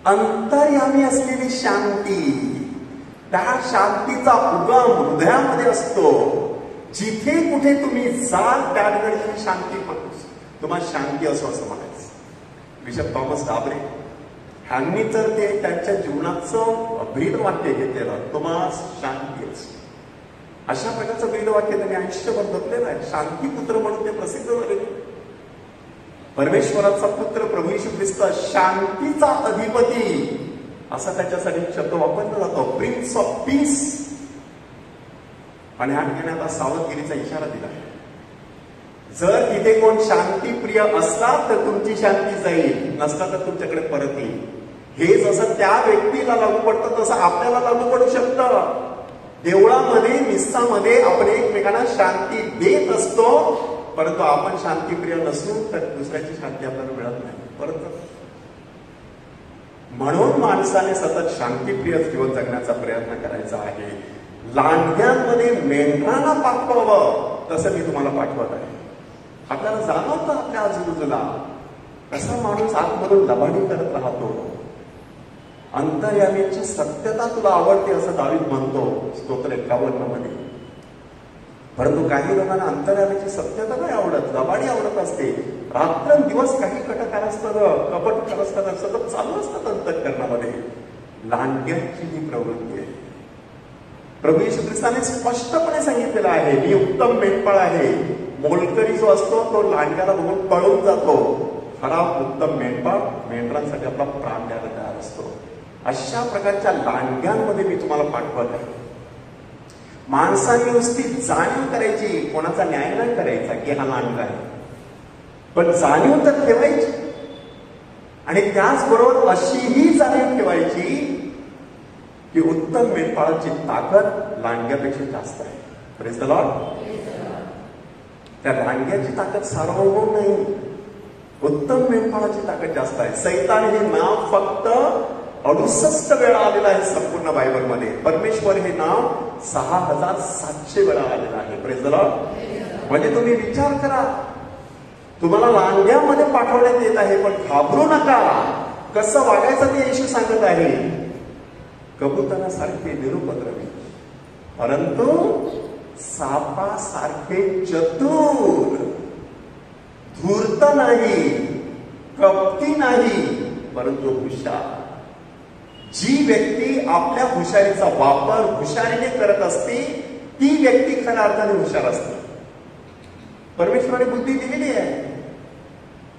अंतर्यामी असलेली शांती. त्या शांतीचा उगम हृदयामध्ये असतो. जिथे कुठे तुम्ही जाल त्या ठिकाणी शांती माणूस तुम्हाला शांती असं म्हणायचं. बिशप थॉमस डाबरे ह्यांनी तर ते त्यांच्या जीवनाचं ब्रीद वाक्य घेतलेलं, तुम्हाला शांती असते. अशा प्रकारचं ब्रीद वाक्य त्यांनी आयुष्यभर जपलेलं आहे. शांती पुत्र म्हणून ते प्रसिद्ध झालेले. परमेश्वराचा पुत्र प्रभू येशू ख्रिस्त शांतीचा अधिपती असा त्याच्यासाठी शब्द वापरला जातो, प्रिन्स ऑफ पीस. आणि ह्या ठिकाणी आता सावधगिरीचा इशारा दिला आहे. जर तिथे कोण शांतीप्रिय असतात तर तुमची शांती जाईल, नसता तर तुमच्याकडे परत येईल. हे जसं त्या व्यक्तीला लागू पडतं तसं आपल्याला लागू पडू शकतं. देवळामध्ये, निस्सामध्ये आपण एकमेकांना शांती देत असतो, परंतु आपण शांतीप्रिय नसू तर दुसऱ्याची शांती आपल्याला मिळत नाही. परत म्हणून माणसाने सतत शांतीप्रिय जीवन जगण्याचा प्रयत्न करायचा आहे. लांडग्यांमध्ये मेंढरांना पाठवावं तसं मी तुम्हाला पाठवत आहे. आपल्याला जाणवतं आपल्या आजूबाजूला कसा माणूस आतमधून लबाडी करत राहतो. अंतर्यामीची सत्यता तुला आवडते असं दावीद म्हणतो स्तोत्र 51 मध्ये. परंतु काही लोकांना अंतर्यामीची सत्यता नाही आवडत, लबाडी आवडत असते. रात्रंदिवस काही कपट असतात सतत चालू असतात अंतःकरणामध्ये. लांडग्यांची ही प्रवृत्ती आहे. प्रभू येशू ख्रिस्ताने स्पष्टपणे सांगितलेलं आहे, मी उत्तम मेंढपाळ आहे. मोलकरी जो असतो तो लांडग्याला बघून पळून जातो. खरा उत्तम मेंढपाळ मेंढरांसाठी आपला प्राण द्यायला तयार असतो. अशा प्रकारच्या लांडग्यांमध्ये मी तुम्हाला पाठवत आहे. माणसाने नुसती जाणीव करायची, कोणाचा न्याय नाही करायचा की हा लांडगा आहे, पण जाणीव तर ठेवायची. आणि त्याचबरोबर अशीही जाणीव ठेवायची की उत्तम मेंढपाळाची ताकद लांडग्यापेक्षा जास्त आहे. Praise the Lord. त्या लांडग्याची ताकद सार्वभौम नाही, उत्तम मेंढपाळाची ताकद जास्त आहे. सैतान हे नाव फक्त 68 वेळा आलेलं आहे संपूर्ण बायबलमध्ये. परमेश्वर हे नाव 6700 वेळा आलेलं आहे. Praise the Lord. म्हणजे तुम्ही विचार करा, तुम्हाला लांडग्यामध्ये पाठवण्यात येत आहे, पण घाबरू नका. कसं वागायचं ते येशू सांगत आहे. कबुतरासारखे निरुपद्रवी, परंतु सापासारखे चतुर, धूर्त नाही, कपटी नाही, परंतु हुशार. जी व्यक्ती आपल्या हुशारीचा वापर हुशारीने करत असते ती व्यक्ती खऱ्या अर्थाने हुशार असते. परमेश्वराने बुद्धी दिलेली आहे,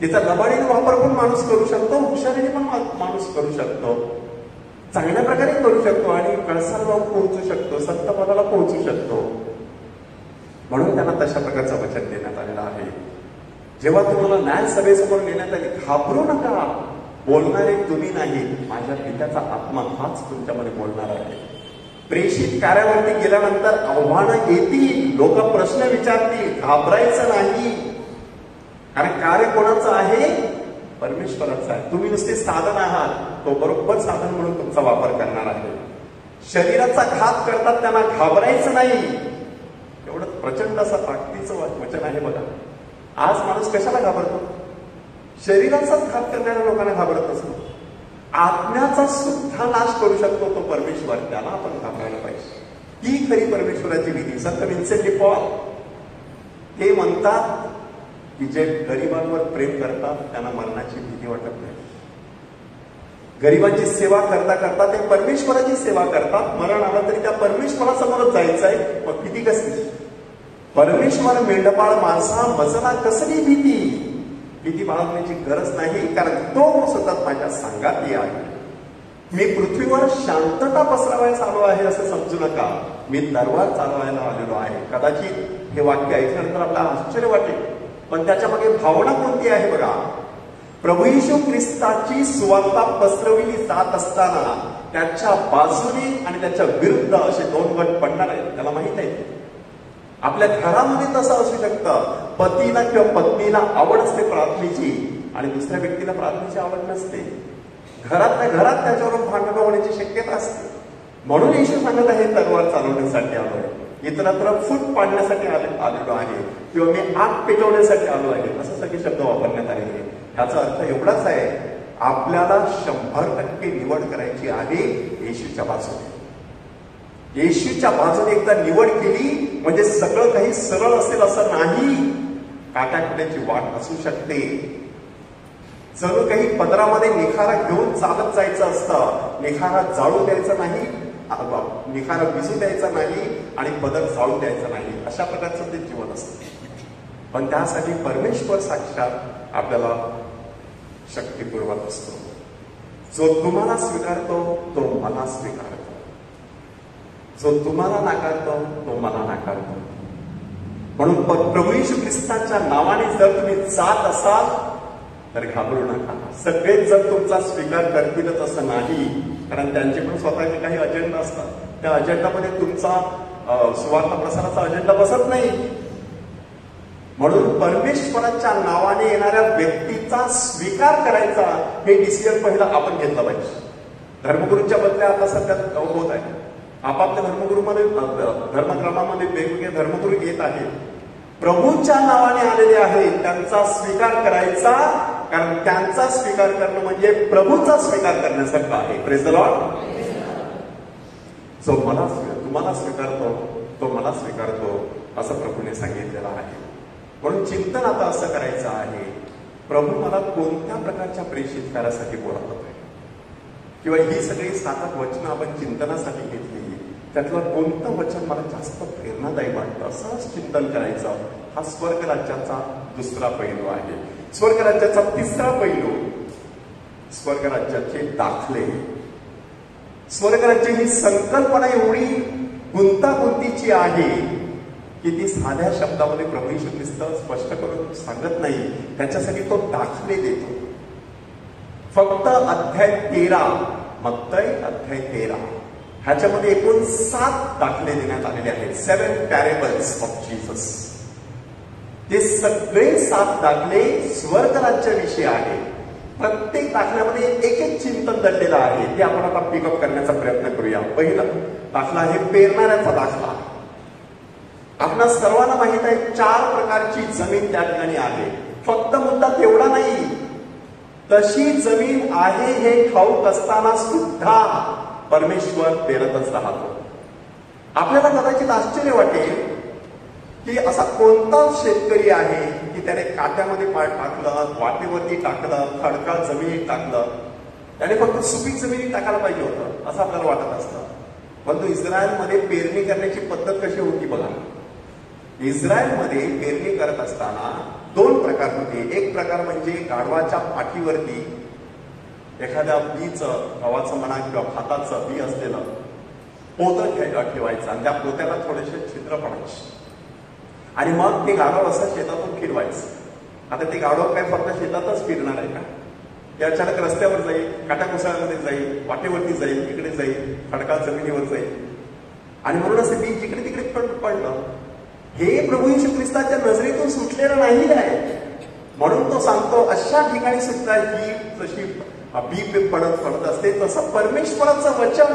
तिचा लबाडीने वापर पण माणूस करू शकतो, हुशारीने पण माणूस करू शकतो, चांगल्या प्रकारे करू शकतो आणि कळसाला जाऊन पोहोचू शकतो, संत पदाला पोहोचू शकतो. म्हणून त्यांना तशा प्रकारचं वचन देण्यात आलेलं आहे. जेव्हा तुम्हाला न्यायसभेसमोर नेण्यात आली, घाबरू नका. बोलणारे तुम्ही नाही, माझ्या पित्याचा आत्मा हाच तुमच्यामध्ये बोलणार आहे. प्रेषित कार्यावरती गेल्यानंतर आव्हानं येतील, लोक प्रश्न विचारतील, घाबरायचं नाही. कारण कार्य कोणाचं आहे? परमेश्वराचं आहे. तुम्ही नुसते साधन आहात, तो बरोबर साधन म्हणून तुमचा वापर करणार आहे. शरीराचा घात करतात त्यांना घाबरायचं नाही. एवढं प्रचंड असं ताकदीचं वचन आहे बघा. आज माणूस कशाला घाबरतो? शरीराचाच घात करणाऱ्या लोकांना घाबरत असतो. आत्म्याचा सुद्धा नाश करू शकतो तो परमेश्वर, त्याला आपण घाबरायला पाहिजे. ही खरी परमेश्वराची विधी. संत विन्सेंट डी पॉल ते म्हणतात की जे गरिबांवर प्रेम करतात त्यांना मरणाची भीती वाटत नाही. गरिबांची सेवा करता करता ते परमेश्वराची सेवा करतात. मरण आलं तरी त्या परमेश्वरासमोरच जायचं आहे. मग भीती कसली? परमेश्वर मेंढपाळ माणसा मजला कसली भीती? भीती बाळगण्याची गरज नाही, कारण तो सतत माझ्या संगाती आहे. मी पृथ्वीवर शांतता पसरवायला आलो आहे असं समजू नका. मी दरबार चालवायला आलेलो आहे. कदाचित हे वाक्य ऐकल्यानंतर आपल्याला आश्चर्य वाटेल, पण त्याच्या मागे भावना कोणती आहे बघा. प्रभू येशू ख्रिस्ताची सुवार्ता पसरविली जात असताना त्याच्या बाजूने आणि त्याच्या विरुद्ध असे दोन गट पडणार आहेत. त्याला माहित आहे. आपल्या घरामध्ये तसं असू शकतं. पतीला किंवा पत्नीला आवड असते प्रार्थनेची आणि दुसऱ्या व्यक्तीला प्रार्थनेची आवड नसते. घरातल्या घरात त्याच्यावरून भांडणं होण्याची शक्यता असते. म्हणून येशू सांगत आहे तलवार चालवण्यासाठी आलोय, इतरत्र फूट पाडण्यासाठी आलेलो आहे, किंवा मी आग पेटवण्यासाठी आलो आहे, असं सगळे शब्द वापरण्यात आलेले. ह्याचा अर्थ एवढाच आहे, आपल्याला 100% निवड करायची आहे येशूच्या बाजूने. येशूच्या बाजूने एकदा निवड केली म्हणजे सगळं काही सरळ असेल असं नाही. काट्याकुट्याची वाट असू शकते. जणू काही पदरामध्ये निखारा घेऊन चालत जायचं असतं. निखारा जाळू द्यायचा नाही, निखारा विजू द्यायचा नाही आणि पदर जाळू द्यायचा नाही. अशा प्रकारचं ते जीवन असतं. पण त्यासाठी परमेश्वर साक्षात आपल्याला शक्ती पुरवत असतो. जो तुम्हाला स्वीकारतो तो मला स्वीकारतो, जो तुम्हाला नाकारतो तो मला नाकारतो. म्हणून प्रभू येशू ख्रिस्ताच्या नावाने जर तुम्ही जात असाल तर घाबरू नका. सगळेच जर तुमचा स्वीकार करतीलच असं नाही, कारण त्यांचे पण स्वतःचे काही अजेंडा असतात. त्या अजेंडामध्ये तुमचा सुवार्ता प्रसाराचा अजेंडा बसत नाही. म्हणून परमेश्वराच्या नावाने येणाऱ्या व्यक्तीचा स्वीकार करायचा हे डिसिजन पहिला आपण घेतलं पाहिजे. धर्मगुरूंच्या बदल्या आता सध्या होत आहे. आपापल्या धर्मगुरूमध्ये धर्मक्रमामध्ये वेगवेगळे धर्मगुरू येत आहेत. प्रभूच्या नावाने आलेले आहेत त्यांचा स्वीकार करायचा, कारण त्यांचा स्वीकार करणं म्हणजे प्रभूचा स्वीकार करण्यासारखं आहे. Praise the Lord. जो तुम्हाला स्वीकारतो तो मला स्वीकारतो असं प्रभूने सांगितलेलं आहे. म्हणून चिंतन आता असं करायचं आहे प्रभू मला कोणत्या प्रकारच्या प्रेषित कार्यासाठी बोलावत आहे, किंवा ही सगळी 7 वचनं आपण चिंतनासाठी घेतली, त्यातलं कोणतं वचन मला जास्त प्रेरणादायी वाटतं असं चिंतन करायचं. हा स्वर्ग राज्याचा दुसरा पैलू आहे. स्वर्ग राज्याचा तिसरा पैलू, स्वर्ग राज्याचे दाखले. स्वर्ग राज्य ही संकल्पना एवढी गुंतागुंतीची आहे की ती साध्या शब्दामध्ये प्रभू येशू ख्रिस्त स्पष्ट करून सांगत नाही. त्याच्यासाठी तो दाखले देतो. फक्त अध्याय 13, मत्तई अध्याय 13 ह्याच्यामध्ये एकूण 7 दाखले देण्यात आलेले आहेत. 7 पॅरेबल्स ऑफ जीसस. ते सगळे 7 दाखले स्वर्ग राज्याविषयी आहे. प्रत्येक दाखल्यामध्ये एक एक चिंतन दडलेलं आहे. ते आपण आता पिकअप करण्याचा प्रयत्न करूया. पहिला दाखला आहे पेरणाऱ्याचा दाखला. आपणा सर्वांना माहित आहे 4 प्रकारची जमीन त्या ठिकाणी आहे. फक्त मुद्दा तेवढा नाही, तशी जमीन आहे हे ठाऊक असताना सुद्धा परमेश्वर पेरतच राहतो. आपल्याला कदाचित आश्चर्य वाटेल की असा कोणता शेतकरी आहे की त्याने काट्यामध्ये पाय टाकलं, वाटेवरती टाकलं, खडकाळ जमिनीत टाकलं, त्याने फक्त सुपीक जमिनीत टाकायला पाहिजे होतं असं आपल्याला वाटत असतं. परंतु इस्रायलमध्ये पेरणी करण्याची पद्धत कशी होती बघा. इस्रायलमध्ये पेरणी करत असताना 2 प्रकार होते. एक प्रकार म्हणजे गाढवाच्या पाठीवरती एखाद्या बीचं, गव्हाचं म्हणा किंवा भाताचं बी असलेलं पोतं ठेवायचं आणि त्या पोत्याला थोडेसे छिद्र पडायचे आणि मग ते गाढव असं शेतातून फिरवायचं. आता ते गाढव काय फक्त शेतातच फिरणार आहे का? ते अचानक रस्त्यावर जाईल, काटाकुसाळ्यामध्ये जाईल, वाटेवरती जाईल, इकडे जाईल, खडकाळ जमिनीवर जाईल आणि म्हणून असं बी जिकडे तिकडे पडलं. हे प्रभू येशू ख्रिस्ताच्या नजरेतून सुटलेलं नाही आहे. म्हणून तो सांगतो अशा ठिकाणी सुद्धा ही जशी बी पडत असते तसं परमेश्वराचं वचन,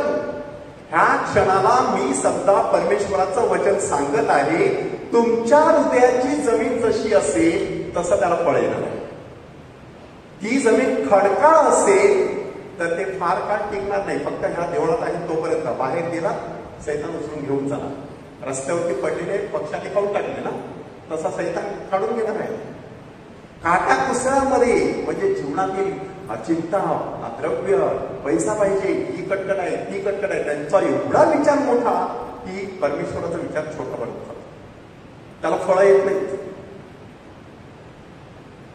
ह्या क्षणाला मी सध्या परमेश्वराचं वचन सांगत आहे. तुमच्या हृदयाची जमीन जशी असेल तसं त्याला फळ येणार आहे. ती जमीन खडकाळ असेल तर ते फार काळ टिकणार नाही. फक्त ह्या देवळात आहे तोपर्यंत. बाहेर गेला सैतान उचलून घेऊन जाणार. रस्त्यावरती पडलेले पक्षाने खाऊन टाकले ना, तसा सैतान काढून घेणार आहे. काटाकुसळामध्ये म्हणजे जीवनातील चिंता, द्रव्य, पैसा पाहिजे, ही कटकट आहे, ती कटकट आहे, त्यांचा एवढा विचार मोठा की परमेश्वराचा विचार छोटा बनतो. त्याला फळं येत नाहीत.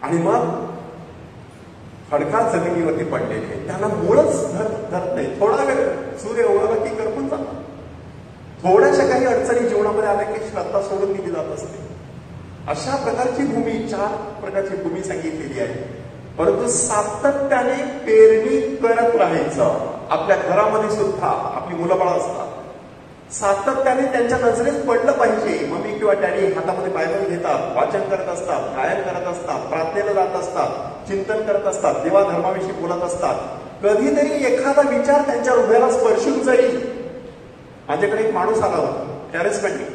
आणि मग खडकाळ जमिनीवरती पडलेले त्याला मुळच धरत नाही. थोडा वेळ सूर्य उगवला की करपून जातात. थोड्याशा काही अडचणी जीवनामध्ये आल्या की श्रद्धा सोडून दिली जात असते. अशा प्रकारची भूमी, 4 प्रकारची भूमी सांगितलेली आहे. परंतु सातत्याने पेरणी करत राहायचं. आपल्या घरामध्ये सुद्धा आपली मुलं बाळ असतात, सातत्याने त्यांच्या नजरेत पडलं पाहिजे. मम्मी किंवा डॅडी हातामध्ये बायबल घेतात, वाचन करत असतात, गायन करत असतात, प्रार्थनेला जात असतात, चिंतन करत असतात, देवा धर्माविषयी बोलत असतात. कधीतरी एखादा विचार त्यांच्या हृदयाला स्पर्शून जाईल. माझ्याकडे एक माणूस आला होता, कॅरिस्मॅटिक.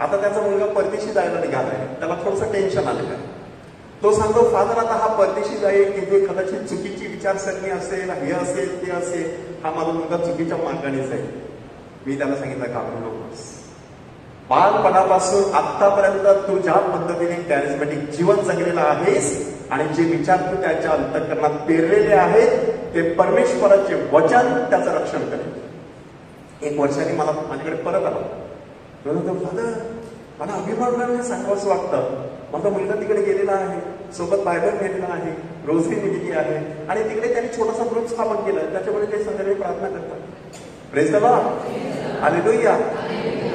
आता त्याचा मुलगा परदेशी जायला निघालाय. त्याला थोडंसं टेन्शन आलेलं आहे. तो सांगतो, फादर आता हा परदेशी जाईल, तिथे कदाचित चुकीची विचारसरणी असेल, हे असेल, ते असेल, हा माझा मुलगा चुकीच्या मार्गाने जाईल. मी त्याला सांगितलं, घाबरू नकोस. बालपणापासून आतापर्यंत तू ज्या पद्धतीने कॅरिस्मॅटिक जीवन जगलेलं आहेस आणि जे विचार तू त्याच्या अंतःकरणात पेरलेले आहेत ते परमेश्वराचे वचन त्याचं रक्षण करेल. 1 वर्षाने मला माझ्याकडे परत आला. फादर, मला अभिमानाने सांगावंसं वाटतं, माझा मुलगा तिकडे गेलेला आहे, सोबत बायबल गेलेला आहे, रोजरी दिलेली आहे आणि तिकडे त्यांनी छोटासा ग्रुप स्थापन केला. त्याच्यामुळे ते संध्याकाळी प्रार्थना करतात. Praise the Lord, hallelujah.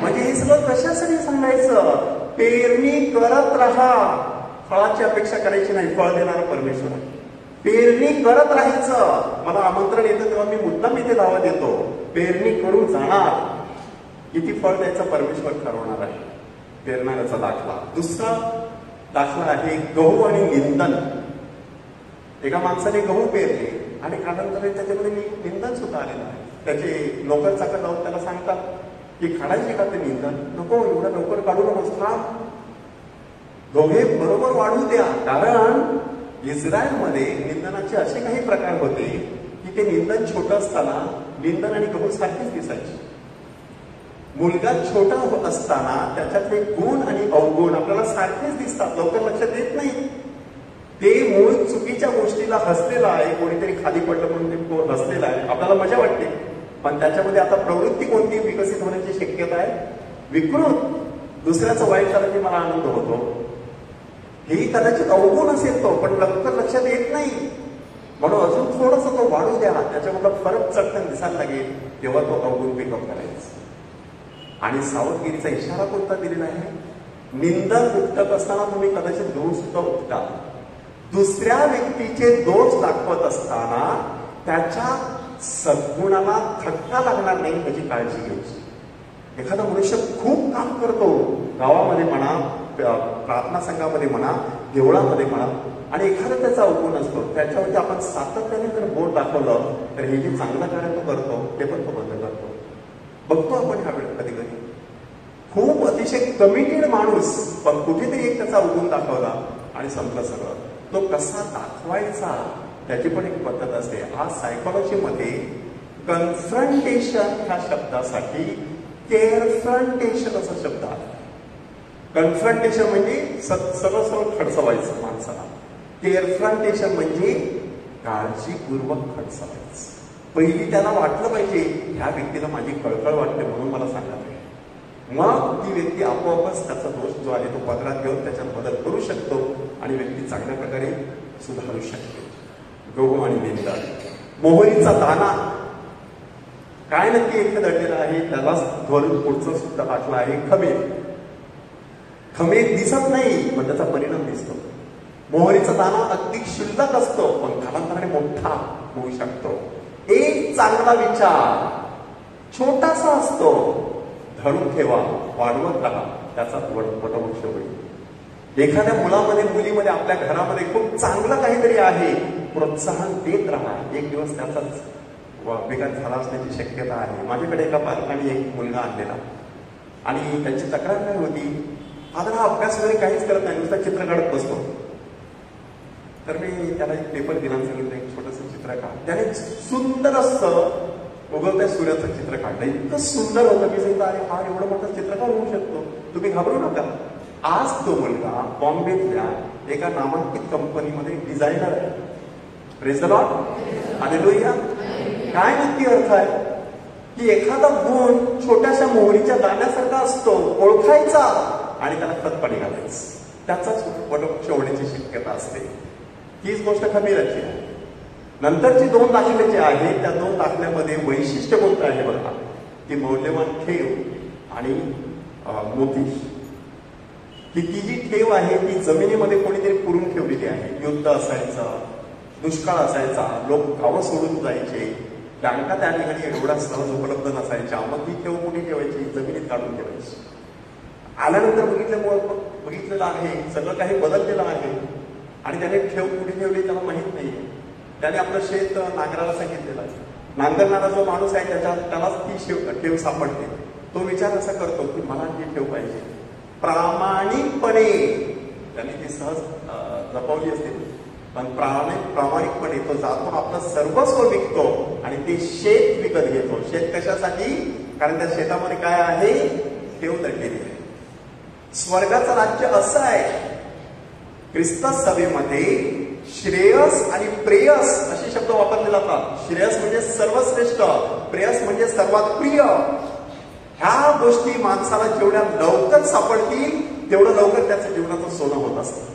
म्हणजे हे सगळं कशासाठी सांगायचं? पेरणी करत राहा. फळाची अपेक्षा करायची नाही, फळ देणारा परमेश्वर आहे. पेरणी करत राहायचं. मला आमंत्रण येतं तेव्हा मी मुद्दाम इथे दावा देतो, पेरणी करून जाणार. किती फळ द्यायचं परमेश्वर ठरवणार आहे. पेरणाऱ्याचा दाखला. दुसरा दाखला आहे गहू आणि निंदन. एका माणसाने गहू पेरले आणि कालांतराने त्याच्यामध्ये निंदन सुद्धा आलेलं आहे. त्याचे नोकर चाकर जाऊन त्याला सांगतात की काढायचे का ते निंदन? नको, एवढं लवकर काढू नकोस, थांब, दोघे बरोबर वाढू द्या. कारण इस्रायलमध्ये निंदनाचे असे काही प्रकार होते की ते निंदन छोटं असताना निंदन आणि गहू सारखीच दिसायची. मुलगा छोटा असताना त्याच्यातले गुण आणि अवगुण आपल्याला सारखेच दिसतात, लवकर लक्षात येत नाही. ते मूळ चुकीच्या गोष्टीला हसलेलं आहे, कोणीतरी खाली पडलं म्हणून ते हसलेलं आहे, आपल्याला मजा वाटते. पण त्याच्यामध्ये आता प्रवृत्ती कोणती विकसित होण्याची शक्यता आहे? विकृत. दुसऱ्याचं वाईट झालं की मला आनंद होतो. हे कदाचित अवगुण असेल तो, पण लवकर लक्षात येत नाही. म्हणून अजून थोडंसं तो वाढू द्या, त्याच्यामधला फरक चटकन दिसायला लागेल, तेव्हा तो अवगुण पिकअप करायचा. आणि सावधगिरीचा इशारा कोणता दिलेला आहे? निंदक उपटत असताना तुम्ही कदाचित दोष सुद्धा उपटा. दुसऱ्या व्यक्तीचे दोष दाखवत असताना त्याच्या सद्गुणाला धक्का लागणार नाही याची काळजी घ्यायची. एखादा मनुष्य खूप काम करतो, गावामध्ये म्हणा, प्रार्थना संघामध्ये म्हणा, देवळामध्ये म्हणा, आणि एखादा त्याचा अवगुण असतो, त्याच्यावरती आपण सातत्याने जर बोट दाखवलं तर हे जे चांगलं कार्य तो करतो ते पण तो बंद करतो. बघतो आपण ह्या वेळेस कधी कधी खूप अतिशय कमिटेड माणूस, पण कुठेतरी एक त्याचा अवगुण दाखवला आणि संपलं सगळं. तो कसा दाखवायचा त्याची पण एक पद्धत असते. आज सायकोलॉजीमध्ये कन्फ्रंटेशन ह्या शब्दासाठी केअरफ्रंटेशन असा शब्द आहे. कन्फ्रंटेशन म्हणजे सरळ सरळ खडसवायचं माणसाला. केअरफ्रंटेशन म्हणजे काळजीपूर्वक खडसवायचं. पहिली त्याला वाटलं पाहिजे ह्या व्यक्तीला माझी कळकळ वाटते म्हणून मला सांगा पाहिजे. मग ती व्यक्ती आपोआपच त्याचा दोष जो आहे तो पदरात घेऊन त्याच्यात बदल करू शकतो आणि व्यक्ती चांगल्या प्रकारे सुधारू शकते. गहू आणि निंदा. मोहरीचा दाना काय नक्की एक दडलेला आहे, त्यालाच धरून पुढचं सुद्धा टाकलं आहे खमीर. खमीर दिसत नाही पण त्याचा परिणाम दिसतो. मोहरीचा दाना अगदी क्षुल्लक असतो पण कालांतराने मोठा होऊ शकतो. एक चांगला विचार छोटासा असतो, धरून ठेवा, वाढवत राहा, त्याचा वटवृक्ष होईल. एखाद्या मुलामध्ये मुलीमध्ये आपल्या घरामध्ये खूप चांगलं काहीतरी आहे, प्रोत्साहन देत राहा. एक दिवस त्याचाच विकास झाला असण्याची शक्यता आहे. माझ्याकडे एका पालकाने एक मुलगा आणलेला आणि त्यांची तक्रार काय होती, आता हा अभ्यास वगैरे काहीच करत नाही, नुसता चित्र काढत बसतो. तर मी त्याला एक पेपर दिला आणि सांगितलं एक छोटंसं चित्र काढ. त्याने सुंदर असं उगवत्या सूर्याचं चित्र काढलं. इतकं सुंदर होतं की सांगितलं अरे हा एवढं मोठं चित्रकार होऊ शकतो, तुम्ही घाबरू नका. आज तो मुलगा बॉम्बेतल्या एका नामांकित कंपनीमध्ये डिझायनर आहे. Praise the Lord, hallelujah. काय नक्की अर्थ आहे की एखादा गुण छोट्याशा मोहरीच्या दाण्यासारखा असतो, ओळखायचा आणि त्याला खतपाणी घालायचं, त्याचाच वटवृक्ष होण्याची शक्यता असते. हीच गोष्ट खमीराची आहे. नंतरची दोन दाखले जे आहेत त्या दोन दाखल्यामध्ये वैशिष्ट्य कोणतं आहे बघा, की मौल्यवान ठेव आणि मोती. ही ती जी ठेव आहे ती जमिनीमध्ये कोणीतरी पुरून ठेवलेली आहे. युद्ध असायचं, दुष्काळ असायचा, लोक गावं सोडून जायचे, बँका त्या ठिकाणी एवढा सहज उपलब्ध नसायच्या, मग ती ठेव कुठे ठेवायची, जमिनीत काढून ठेवायची. आल्यानंतर बघितलेलं आहे सगळं काही बदललेलं आहे आणि त्याने ठेव कुठे ठेवली त्याला माहित नाहीये. त्याने आपलं शेत नांगराला सांगितलेलं आहे. नांगरणारा जो माणूस आहे त्यालाच ती ठेव सापडते. तो विचार असा करतो की मला ही ठेव पाहिजे. प्रामाणिकपणे त्याने ती सहज जपवली असते, पण प्रामाणिकपणे तो जातो, आपलं सर्वस्व विकतो आणि ते शेत विकत घेतो. शेत कशासाठी? कारण त्या शेतामध्ये काय आहे? ठेव दडलेली आहे. स्वर्गाचं राज्य असं आहे. ख्रिस्त सभेमध्ये श्रेयस आणि प्रेयस असे शब्द वापरले जातात. श्रेयस म्हणजे सर्वश्रेष्ठ, प्रेयस म्हणजे सर्वात प्रिय. ह्या गोष्टी माणसाला जेवढ्या लवकर सापडतील तेवढं लवकर त्याचं जीवनाचं सोनं होत असतं.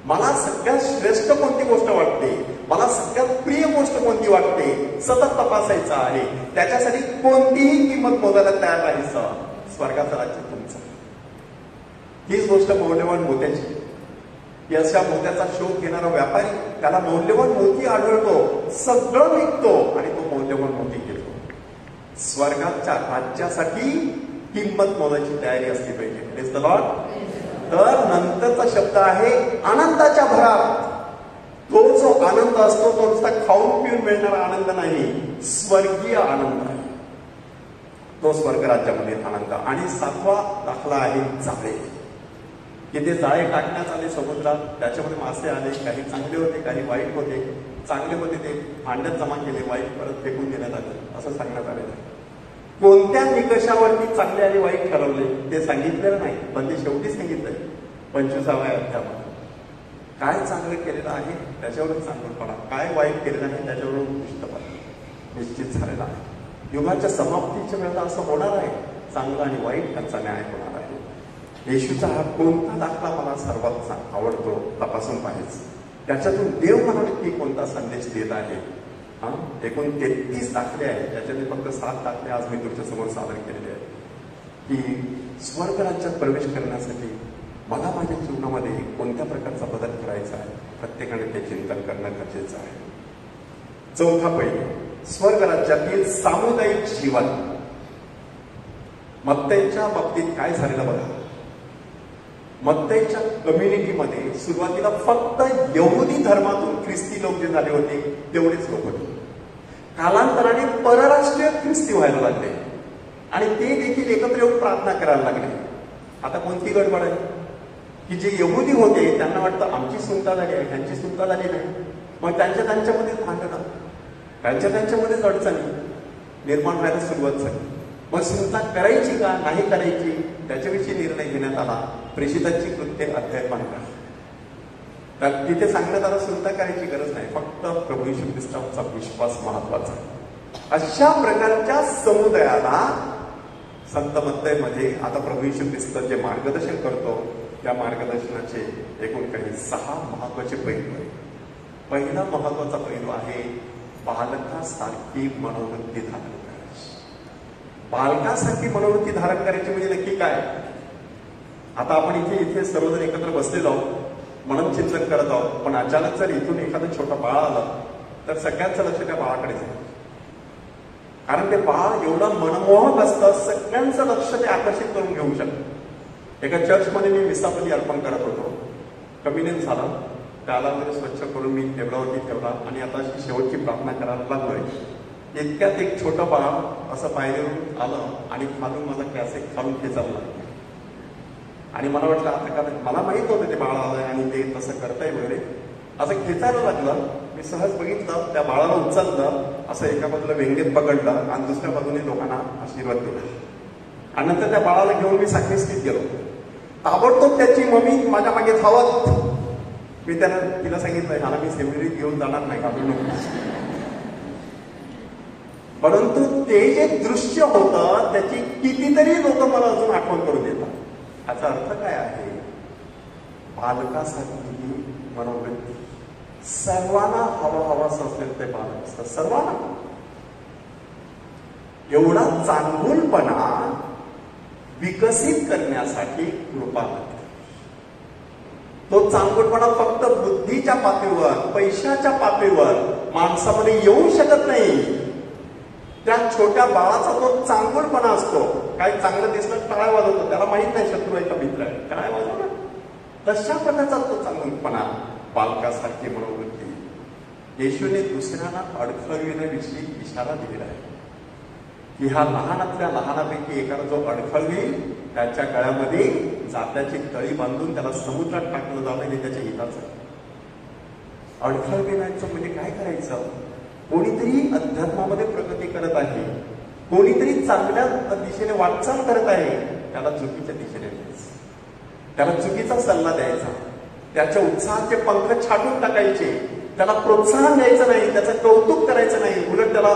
मला सगळ्यात श्रेष्ठ कोणती गोष्ट वाटते, मला सगळ्यात प्रिय गोष्ट कोणती वाटते, सतत तपासायचं आहे. त्याच्यासाठी कोणतीही किंमत मोजायला तयार राहायचं. स्वर्गाचं राज्य तुमचं. हीच गोष्ट मौल्यवान मोत्याची. अशा मोत्याचा शोध घेणारा व्यापारी, त्याला मौल्यवान मोती आढळतो, सगळं विकतो आणि तो मौल्यवान मोती घेतो. स्वर्गाच्या राज्यासाठी किंमत मोजायची तयारी असली पाहिजे. Praise the Lord. तर नंतरचा शब्द आहे आनंदाच्या भरात. तो जो आनंद असतो तो नुसता खाऊन पिऊन मिळणारा आनंद नाही, स्वर्गीय आनंद आहे. तो स्वर्ग राज्यामध्ये आनंद. आणि 7वा दाखला आहे जाळे. की ते जाळे टाकण्यात आले समुद्रात, त्याच्यामध्ये मासे आले, काही चांगले होते काही वाईट होते. चांगले होते ते भांड्यात जमा केले, वाईट परत फेकून देण्यात आले असं सांगण्यात आलेलं आहे. कोणत्या निकषावरती चांगले आणि वाईट ठरवले ते सांगितलेलं नाही, पण ते शेवटी सांगितलंय 25व्या अध्यायामध्ये. काय चांगलं केलेलं आहे त्याच्यावरून चांगलंपणा, काय वाईट केलेलं आहे त्याच्यावरून दुष्टपणा निश्चित झालेला आहे. युगाच्या समाप्तीच्या वेळेला असं होणार आहे, चांगलं आणि वाईट यांचा न्याय होणार आहे. येशूचा हा कोणता दाखला मला सर्वात आवडतो तपासून पाहायचं. त्याच्यातून देव मला नक्की कोणता संदेश देत आहे. एकूण 33 दाखले आहेत, त्याच्यातले फक्त 7 दाखले आज मी तुमच्या समोर सादर केलेले आहेत. की स्वर्ग राज्यात प्रवेश करण्यासाठी मला माझ्या जीवनामध्ये कोणत्या प्रकारचा बदल करायचा आहे, प्रत्येकाने ते चिंतन करणं गरजेचं आहे. चौथा पैलू, स्वर्ग राज्यातील सामुदायिक जीवन. मत्तईच्या बाबतीत काय झालेलं बघा. मत्तईच्या कम्युनिटीमध्ये सुरुवातीला फक्त यहुदी धर्मातून ख्रिस्ती लोक जे झाले होते तेवढेच लोक होते. कालांतराने परराष्ट्रीय ख्रिस्ती व्हायला लागले आणि ते देखील एकत्र येऊन प्रार्थना करायला लागले. आता कोणती गडबड आहे की जे यहुदी होते त्यांना वाटतं आमची सुनता झाली आहे, ह्यांची सुनता झाली नाही, मग त्यांच्यामध्ये भांडणं, त्यांच्यामध्येच अडचणी निर्माण व्हायला सुरुवात झाली. मग सुनता करायची का नाही करायची त्याच्याविषयी निर्णय घेण्यात आला. प्रेषितांची कृत्ये अध्याय 15. तर तिथे सांगण्यात आलं सुनता करायची गरज नाही, फक्त प्रभू येशू ख्रिस्ताचा विश्वास महत्वाचा. अशा प्रकारच्या समुदायाला संत मत्तईमध्ये आता प्रभू येशू ख्रिस्त जे मार्गदर्शन करतो त्या मार्गदर्शनाचे एकूण काही 6 महत्वाचे पैलू आहेत. पहिला महत्वाचा पैलू आहे बालकासारखी मनोवृत्ती धारण करायची. बालकासारखी मनोवृत्ती धारण करायची म्हणजे नक्की काय. आता आपण इथे सर्वजण एकत्र बसलेलो आहोत, मनन चिंतन करत आहोत, पण अचानक जर इथून एखादं छोटं बाळ आलं तर सगळ्यांचं लक्ष त्या बाळाकडे जाईल. कारण ते बाळ एवढं मनमोहक असतं, सगळ्यांचं लक्ष ते आकर्षित करून घेऊ शकतं. एका चर्चमध्ये मी मिसापली अर्पण करत होतो, कम्युनियन झाला, त्याला स्वच्छ करून मी टेबलावरती ठेवला आणि आता अशी शेवटची प्रार्थना करायला लागलोय. इतक्यात एक छोटं बाळ असं पायरीवरून आलं आणि खालून माझा कॅसेट खालून खेचायला लागला. आणि मला वाटलं आता का मला माहित होतं ते बाळ आलंय आणि ते तसं करताय वगैरे, असं खेचायला लागलं. मी सहज बघितलं, त्या बाळाला उचललं, असं एका बाजूला व्यंगेत पकडलं आणि दुसऱ्या बाजूने लोकांना आशीर्वाद दिला. आणि नंतर त्या बाळाला घेऊन मी साखरेस्थित गेलो. ताबडतोब त्याची मम्मी माझ्या मागे धावत, मी तिला सांगितलं ह्याला मी सेमिनरीत घेऊन जाणार नाही, घाबरू नको. परंतु ते जे दृश्य होतं त्याची कितीतरी लोक मला अजून आठवण करून देतात. याचा अर्थ काय आहे, बालकासाठी मनोवृत्ती. सर्वांना हवाहवास असेल ते बालक असतं, सर्वांना. एवढा चांगुलपणा विकसित करण्यासाठी कृपा लागते. तो चांगुलपणा फक्त बुद्धीच्या पातळीवर, पैशाच्या पातळीवर माणसामध्ये येऊ शकत नाही. त्या छोट्या बाळाचा तो चांगुलपणा असतो. काही चांगलं दिसलं टाळ्या वाजवतो, त्याला माहित नाही शत्रू आहे का मित्र आहे, टाळ्या वाजवणार. तशा प्रकारचा तो चांगुलपणा, बालकासारखी मनोवृत्ती. येशूने दुसऱ्यांना अडखळविण्याविषयी इशारा दिलेला आहे की ह्या लहानातल्या लहानापैकी एकाला जो अडखळवी त्याच्या गळ्यामध्ये जात्याची तळी बांधून त्याला समुद्रात टाकलं जाणं हे त्याच्या हिताचं. अडखळविण्याचं म्हणजे काय करायचं, कोणीतरी अध्यात्मामध्ये प्रगती करत आहे, कोणीतरी चांगल्या दिशेने वाटचाल करत आहे, त्याला चुकीच्या दिशेने द्यायचं, त्याला चुकीचा सल्ला द्यायचा, त्याच्या उत्साहाचे पंख छाटून टाकायचे, त्याला प्रोत्साहन द्यायचं नाही, त्याचं कौतुक करायचं नाही, उलट त्याला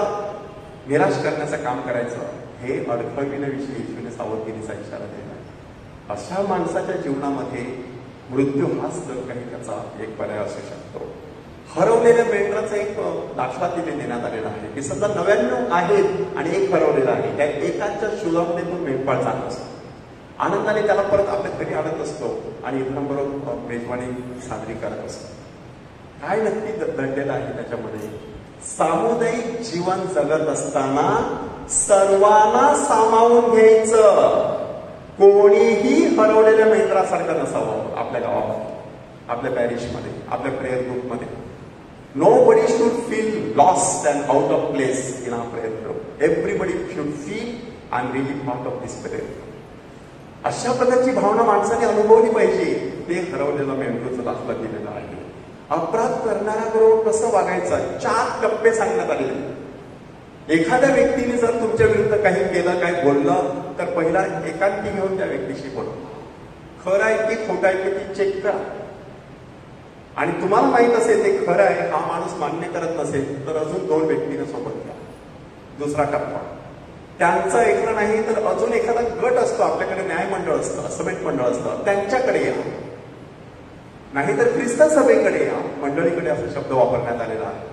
निराश करण्याचं काम करायचं. हे अडखळविण्याविषयी येशूने सावधगिरीचा इशारा दिला. अशा माणसाच्या जीवनामध्ये मृत्यू हाच जर काही त्याचा एक पर्याय असू शकतो. हरवलेल्या मेंढराचा एक दाखला तिथे देण्यात आलेला आहे की समजा 99 आहेत आणि एक हरवलेला आहे, त्या एकाच्या शोधामध्ये तो मेंढपाळ जात असतो, आनंदाने त्याला परत आपल्या घरी आणत असतो आणि इतरांबरोबर मेजवानी साजरी करत असतो. काय नक्की दडलेलं आहे त्याच्यामध्ये, सामुदायिक जीवन जगत असताना सर्वांना सामावून घ्यायचं. कोणीही हरवलेल्या मेंढरासारखं नसावं आपल्या गावामध्ये, आपल्या पॅरिशमध्ये, आपल्या प्रेयर ग्रुपमध्ये. Nobody should feel lost and out of place in our prayer group. Everybody should feel I'm really part of this prayer group. अशा प्रकारची भावना माणसाने अनुभवली पाहिजे. ते हरवलेला मेंढरूचा दाखला दिलेला आहे. अपराध करणाऱ्याबरोबर कसं वागायचं 4 टप्पे सांगण्यात आलेले. एखाद्या व्यक्तीने जर तुमच्या विरुद्ध काही केलं, काही बोललं, तर पहिला एकांती घेऊन त्या व्यक्तीशी बोला. खरं आहे की खोटं आहे की ती चेक करा. आणि तुम्हाला माहित असेल ते खरं आहे, हा माणूस मान्य करत नसेल तर अजून 2 व्यक्तींना सोबत घ्या. दुसरा टप्पा, त्यांचं ऐकलं नाही तर अजून एखादा गट असतो आपल्याकडे, न्याय मंडळ असतं, समेट मंडळ असतं, त्यांच्याकडे या. नाहीतर ख्रिस्त सभेकडे या, मंडळीकडे असा शब्द वापरण्यात आलेला आहे.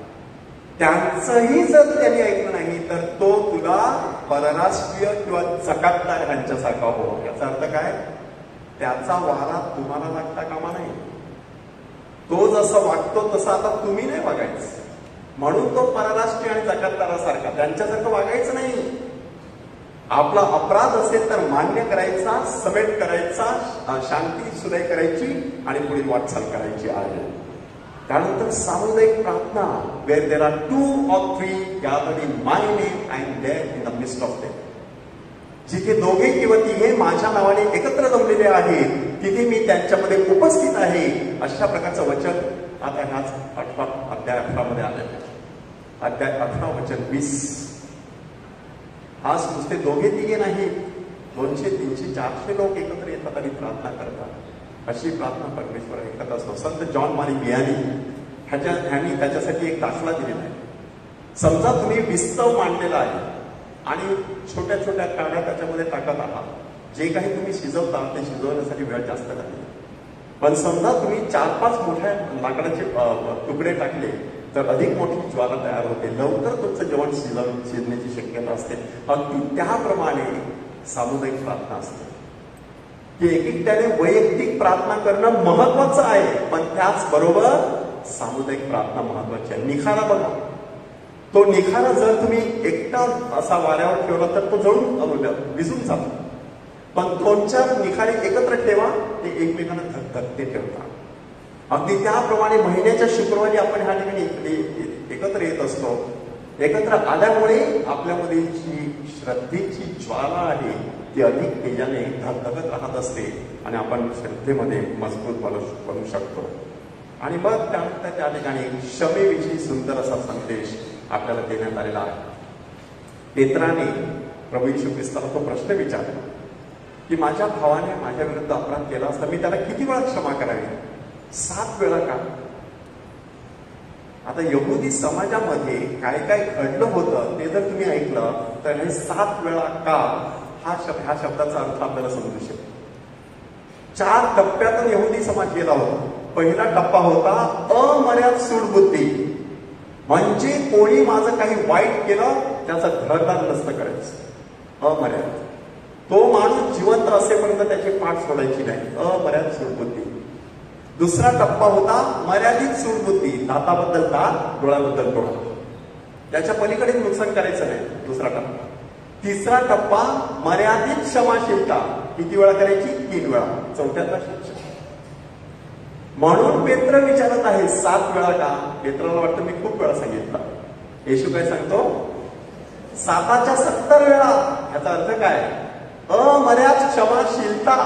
त्यांचंही जर त्यांनी ऐकलं नाही तर तो तुला परराष्ट्रीय किंवा जकातदार ह्यांच्यासारखा हो. याचा अर्थ काय? त्याचा वारा तुम्हाला लागता कामा नाही. तो जसं वागतो तसं आता तुम्ही नाही वागायचं. म्हणून तो परराष्ट्रीय आणि जकातदारासारखा त्यांच्यासारखं वागायचं नाही. आपला अपराध असेल तर मान्य करायचा, समेट करायचा, शांती सुलय करायची आणि पुढील वाटचाल करायची आहे. त्यानंतर सामुदायिक प्रार्थना, where there are 2 or 3 gathered in my name, I am there in the midst of them. जिथे 2 किंवा 3 माझ्या नावाने एकत्र जमलेले आहेत तिथे मी त्यांच्यामध्ये उपस्थित आहे. अशा प्रकारचं वचन आता ह्याच अध्याय 18 मध्ये आलेलं आहे. अध्याय 18 वचन 20. आज नुसते 2-3 नाही, 200, 300, 400 लोक एकत्र येतात आणि प्रार्थना करतात. अशी प्रार्थना परमेश्वर ऐकत असतो. संत जॉन मारी बियानी ह्यांनी त्याच्यासाठी एक दाखला दिलेला आहे. समजा तुम्ही विस्तव मांडलेला आहे आणि छोट्या छोट्या काड्या त्याच्यामध्ये टाकत आहात. जे काही तुम्ही शिजवता ते शिजवण्यासाठी वेळ जास्त लागेल. पण समजा तुम्ही 4-5 मोठ्या लाकडाचे तुकडे टाकले तर अधिक मोठी ज्वाला तयार होते. लवकर तुमचं जेवण शिजण्याची शक्यता असते. अगदी त्याप्रमाणे सामुदायिक प्रार्थना असते की एकट्याने वैयक्तिक प्रार्थना करणं महत्वाचं आहे, पण त्याचबरोबर सामुदायिक प्रार्थना महत्वाची आहे. निखारा बघा, तो निखारा जर तुम्ही एकटा असा वाऱ्यावर ठेवला तर तो जळून विजून जातो. पण 2-4 निखारे एकत्र ठेवा, ते एकमेकांना धगधगते ठेवतात. अगदी त्याप्रमाणे महिन्याच्या शुक्रवारी आपण ह्या ठिकाणी एकत्र येत असतो. एकत्र आल्यामुळे आपल्यामध्ये जी श्रद्धेची ज्वाला आहे ती अधिक तेजाने धगधगत राहत असते आणि आपण श्रद्धेमध्ये मजबूत बनू शकतो. आणि मग त्यानंतर त्या ठिकाणी क्षमेविषयी सुंदर असा संदेश आपल्याला देण्यात आलेला आहे. पेत्राने प्रभू येशू ख्रिस्ताला तो प्रश्न विचारला की माझ्या भावाने माझ्या विरुद्ध अपराध केला असता मी त्याला किती वेळा क्षमा करावी? 7 वेळा का? आता यहुदी समाजामध्ये काय काय घडलं होतं ते जर तुम्ही ऐकलं तर हे 7 वेळा का ह्या शब्दाचा अर्थ आपल्याला समजू शकतो. 4 टप्प्यातून यहुदी समाज गेला होता. पहिला टप्पा होता अमर्याद सूडबुद्धी, म्हणजे कोणी माझं काही वाईट केलं त्याचं घरदार नसतं करायचं. अमर्याद, तो माणूस जिवंत असेपर्यंत त्याची पाठ सोडायची नाही. अमर्याद सूडबुद्धी. दुसरा टप्पा होता मर्यादित सूडबुद्धी, दाताबद्दल दात, डोळ्याबद्दल डोळा, त्याच्या पलीकडे नुकसान करायचं नाही. दुसरा टप्पा. तिसरा टप्पा मर्यादित क्षमाशीलता. किती वेळा करायची? 3 वेळा. चौथ्याचा शिक्षा. म्हणून पेत्र विचारत आहे 7 वेळा का? पेत्राला वाटतं मी खूप वेळा सांगितलं. येशू काय सांगतो? 7च्या 70 वेळा. याचा अर्थ काय? अमर्याद क्षमाशीलता.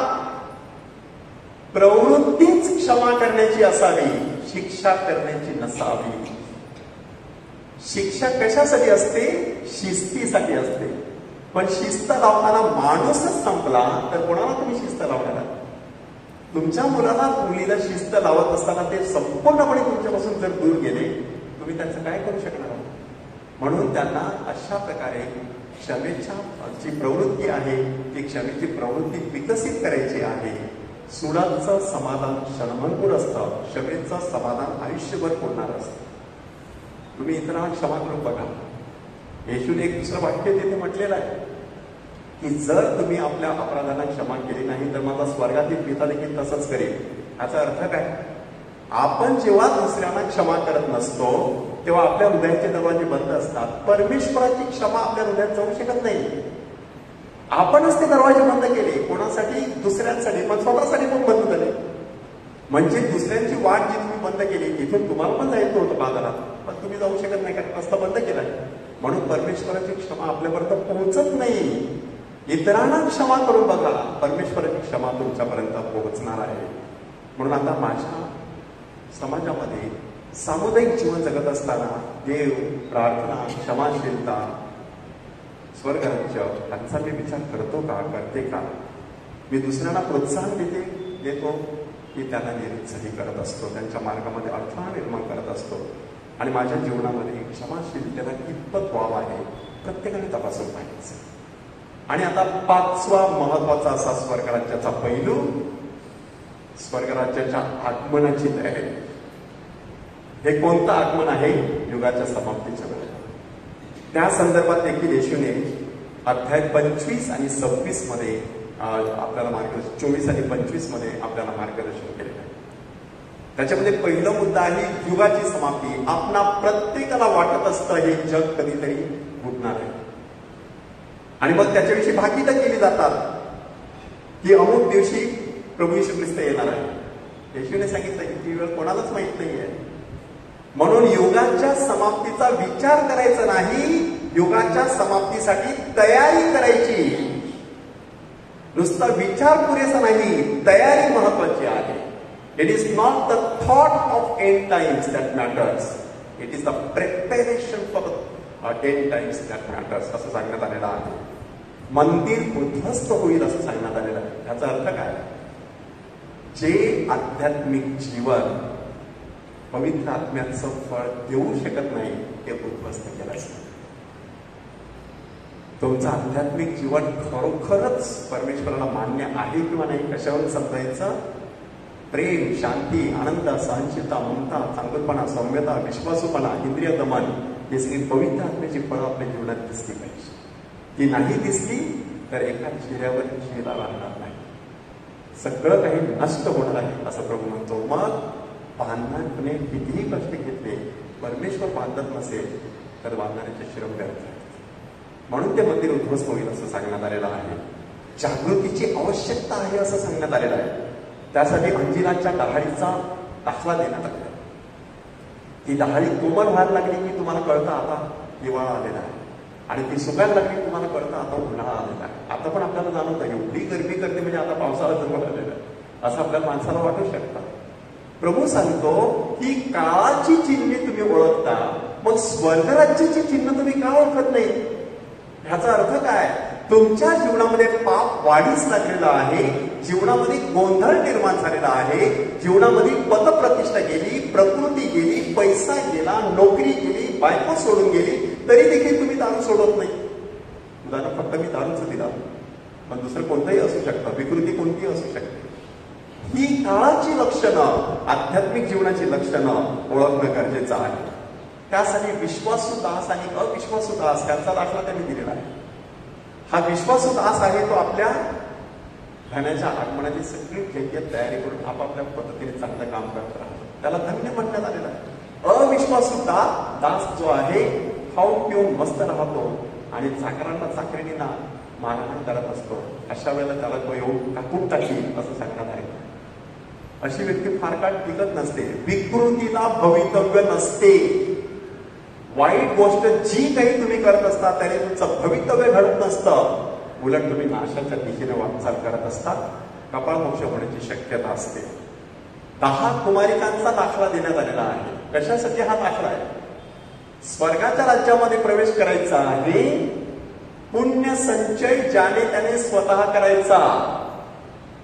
प्रवृत्तीच क्षमा करण्याची असावी, शिक्षा करण्याची नसावी. शिक्षा कशासाठी असते? शिस्तीसाठी असते. पण शिस्त लावताना माणूसच संपला तर कोणाला तुम्ही शिस्त लावणार? तुमच्या मुलाला मुलीला शिस्त लावत असताना ते संपूर्णपणे तुमच्यापासून जर दूर गेले, तुम्ही त्यांचं काय करू शकणार? म्हणून त्यांना अशा प्रकारे क्षमेच्या जी प्रवृत्ती आहे ती क्षमेची प्रवृत्ती विकसित करायची आहे. सुडाचं समाधान क्षणभंगूर असतं, क्षमेचं समाधान आयुष्यभर पुरणार असतं. तुम्ही इतरांना क्षमा करून बघा. येशूने एक दुसरं वाक्य तिथे म्हटलेलं आहे की जर तुम्ही आपल्या अपराधांना क्षमा केली नाही तर माझा स्वर्गातील पिता देखील तसंच करेल. याचा अर्थ काय? आपण जेव्हा दुसऱ्यांना क्षमा करत नसतो तेव्हा आपल्या हृदयाचे दरवाजे बंद असतात. परमेश्वराची क्षमा आपल्या हृदयात जाऊ शकत नाही. आपणच ते दरवाजे बंद केले. कोणासाठी? दुसऱ्यांसाठी, पण स्वतःसाठी पण बंद झाले. म्हणजे दुसऱ्यांची वाट जी तुम्ही बंद केली तिथून तुम्हाला पण जायचं होतं बाजारात, पण तुम्ही जाऊ शकत नाही कारण रस्ता बंद केलाय. म्हणून परमेश्वराची क्षमा आपल्यापर्यंत पोहोचत नाही. इतरांना क्षमा करून बघा, परमेश्वराची क्षमा तुमच्यापर्यंत पोहोचणार आहे. म्हणून आता माझ्या समाजामध्ये सामुदायिक जीवन जगत असताना देव, प्रार्थना, क्षमाशीलता, स्वर्गराज्य यांचा मी विचार करतो का? करते का? मी दुसऱ्यांना प्रोत्साहन देतो की त्यांना निरुत्साही करत असतो, त्यांच्या मार्गामध्ये अडथळा निर्माण करत असतो. आणि माझ्या जीवनामध्ये क्षमाशीलतेला कितपत वाव आहे प्रत्येकाने तपासून पाहायचं. आणि आता 5वा महत्वाचा असा स्वर्गराज्याचा पैलू, स्वर्गराज्याच्या आगमनाची तयारी. हे कोणतं आगमन आहे? युगाच्या समाप्तीच्या वेळेला. त्या संदर्भात देखील येशूने अध्याय 25 आणि 26 मध्ये आपल्याला मार्गदर्शन, 24 आणि 25 मध्ये आपल्याला मार्गदर्शन केलेलं आहे. त्याच्यामध्ये पहिला मुद्दा आहे युगाची समाप्ती. आपणा प्रत्येकाला वाटत असतं हे जग कधीतरी बुडणार आहे, आणि मग त्याच्याविषयी भाकीतं केली जातात की अमुक दिवशी प्रभू येशू ख्रिस्त येणार आहे. येशूने सांगितलं की ती वेळ कोणालाच माहित नाहीये. म्हणून युगाच्या समाप्तीचा विचार करायचा नाही, युगाच्या समाप्तीसाठी तयारी करायची. नुसता विचार पुरेसा नाही, तयारी महत्वाची आहे. It is not the thought of end times that matters, it is the preparation for end times that matters असं सांगण्यात आलेलं आहे. मंदिर उद्ध्वस्त होईल असं सांगण्यात आलेलं आहे. याचा अर्थ काय? जे आध्यात्मिक जीवन पवित्र आत्म्याचं फळ देऊ शकत नाही ते उद्ध्वस्त केलं असतं. तुमचं आध्यात्मिक जीवन खरोखरच परमेश्वराला मान्य आहे किंवा नाही कशावर समजायचं? प्रेम, शांती, आनंद, सहनशीलता, ममता, चांगुलपणा, सौम्यता, विश्वासूपणा, इंद्रिय दमन, हे सगळी पवित्र आत्म्याची फळं आपल्या जीवनात दिसली पाहिजे. ती नाही दिसली तर एका चेहऱ्यावर चेहरा राहणार नाही, सगळं काही नष्ट होणार आहे असं प्रभू म्हणतो. मग बांधणाऱ्याने कितीही कष्ट घेतले, परमेश्वर बांधत नसेल तर बांधणाऱ्याचे श्रम व्यर्थ आहेत. म्हणून ते मंदिर उद्ध्वस्त होईल असं सांगण्यात आलेलं आहे. जागृतीची आवश्यकता आहे असं सांगण्यात आलेलं आहे. त्यासाठी अंजिराच्या डहाळीचा दाखला देण्यात आलेला. ती डहाळी कोमल व्हायला लागली की तुम्हाला कळतं आता हिवाळा आलेला आहे, आणि ती सुकायला लागली तुम्हाला कळतं आता उन्हाळा आलेला आहे. आता पण आपल्याला जाणवतं एवढी गरमी करते म्हणजे आता पावसाळा जवळ आलेला आहे असं आपल्या माणसाला वाटू शकतं. प्रभू सांगतो की काळाची चिन्हे तुम्ही ओळखता, मग स्वर्गराज्याची चिन्ह तुम्ही का ओळखत नाही? ह्याचा अर्थ काय? तुमच्या जीवनामध्ये पाप वाढीस लागलेला आहे, जीवनामध्ये गोंधळ निर्माण झालेला आहे, जीवनामध्ये पदप्रतिष्ठा गेली, प्रकृती गेली, पैसा गेला, नोकरी गेली, बायको सोडून गेली, तरी देखील तुम्ही दारू सोडत नाही. उदाहरण फक्त मी दारूचं दिलं, पण दुसरं कोणतंही असू शकतं, विकृती कोणतीही असू शकते. ही काळाची लक्षणं, आध्यात्मिक जीवनाची लक्षणं ओळखणं गरजेचं आहे. त्यासाठी विश्वासू दास आणि अविश्वासू दास त्यांचा दाखला त्यांनी दिलेला आहे. हा विश्वासू दास आहे तो आपल्या धन्याच्या आगमनाची सगळी योग्य तयारी करून आपापल्या पद्धतीने चांगलं काम करत राहतो, त्याला धन्य म्हणण्यात आलेलं आहे. अविश्वासू दास जो आहे खाऊन पिऊन मस्त राहतो आणि चाकरांना चाकरींना मारहाण करत असतो, अशा वेळेला त्याला तो येऊन टाकून टाकील असं सांगण्यात आहे. अशी व्यक्ती फार काळ टिकत नसते, विकृतीला भवितव्य नसते. वाईट गोष्ट जी काही तुम्ही करत असता त्याने तुमचं भवितव्य घडत नसतं, उलट तुम्ही नाशाच्या दिशेने वाटचाल करत असता, कपाळमोक्ष होण्याची शक्यता असते. 10 कुमारिकांचा दाखला देण्यात आलेला आहे. कशासाठी हा दाखला आहे? स्वर्गाच्या राज्यामध्ये प्रवेश करायचा आहे, पुण्य संचय ज्याने त्याने स्वतः करायचा.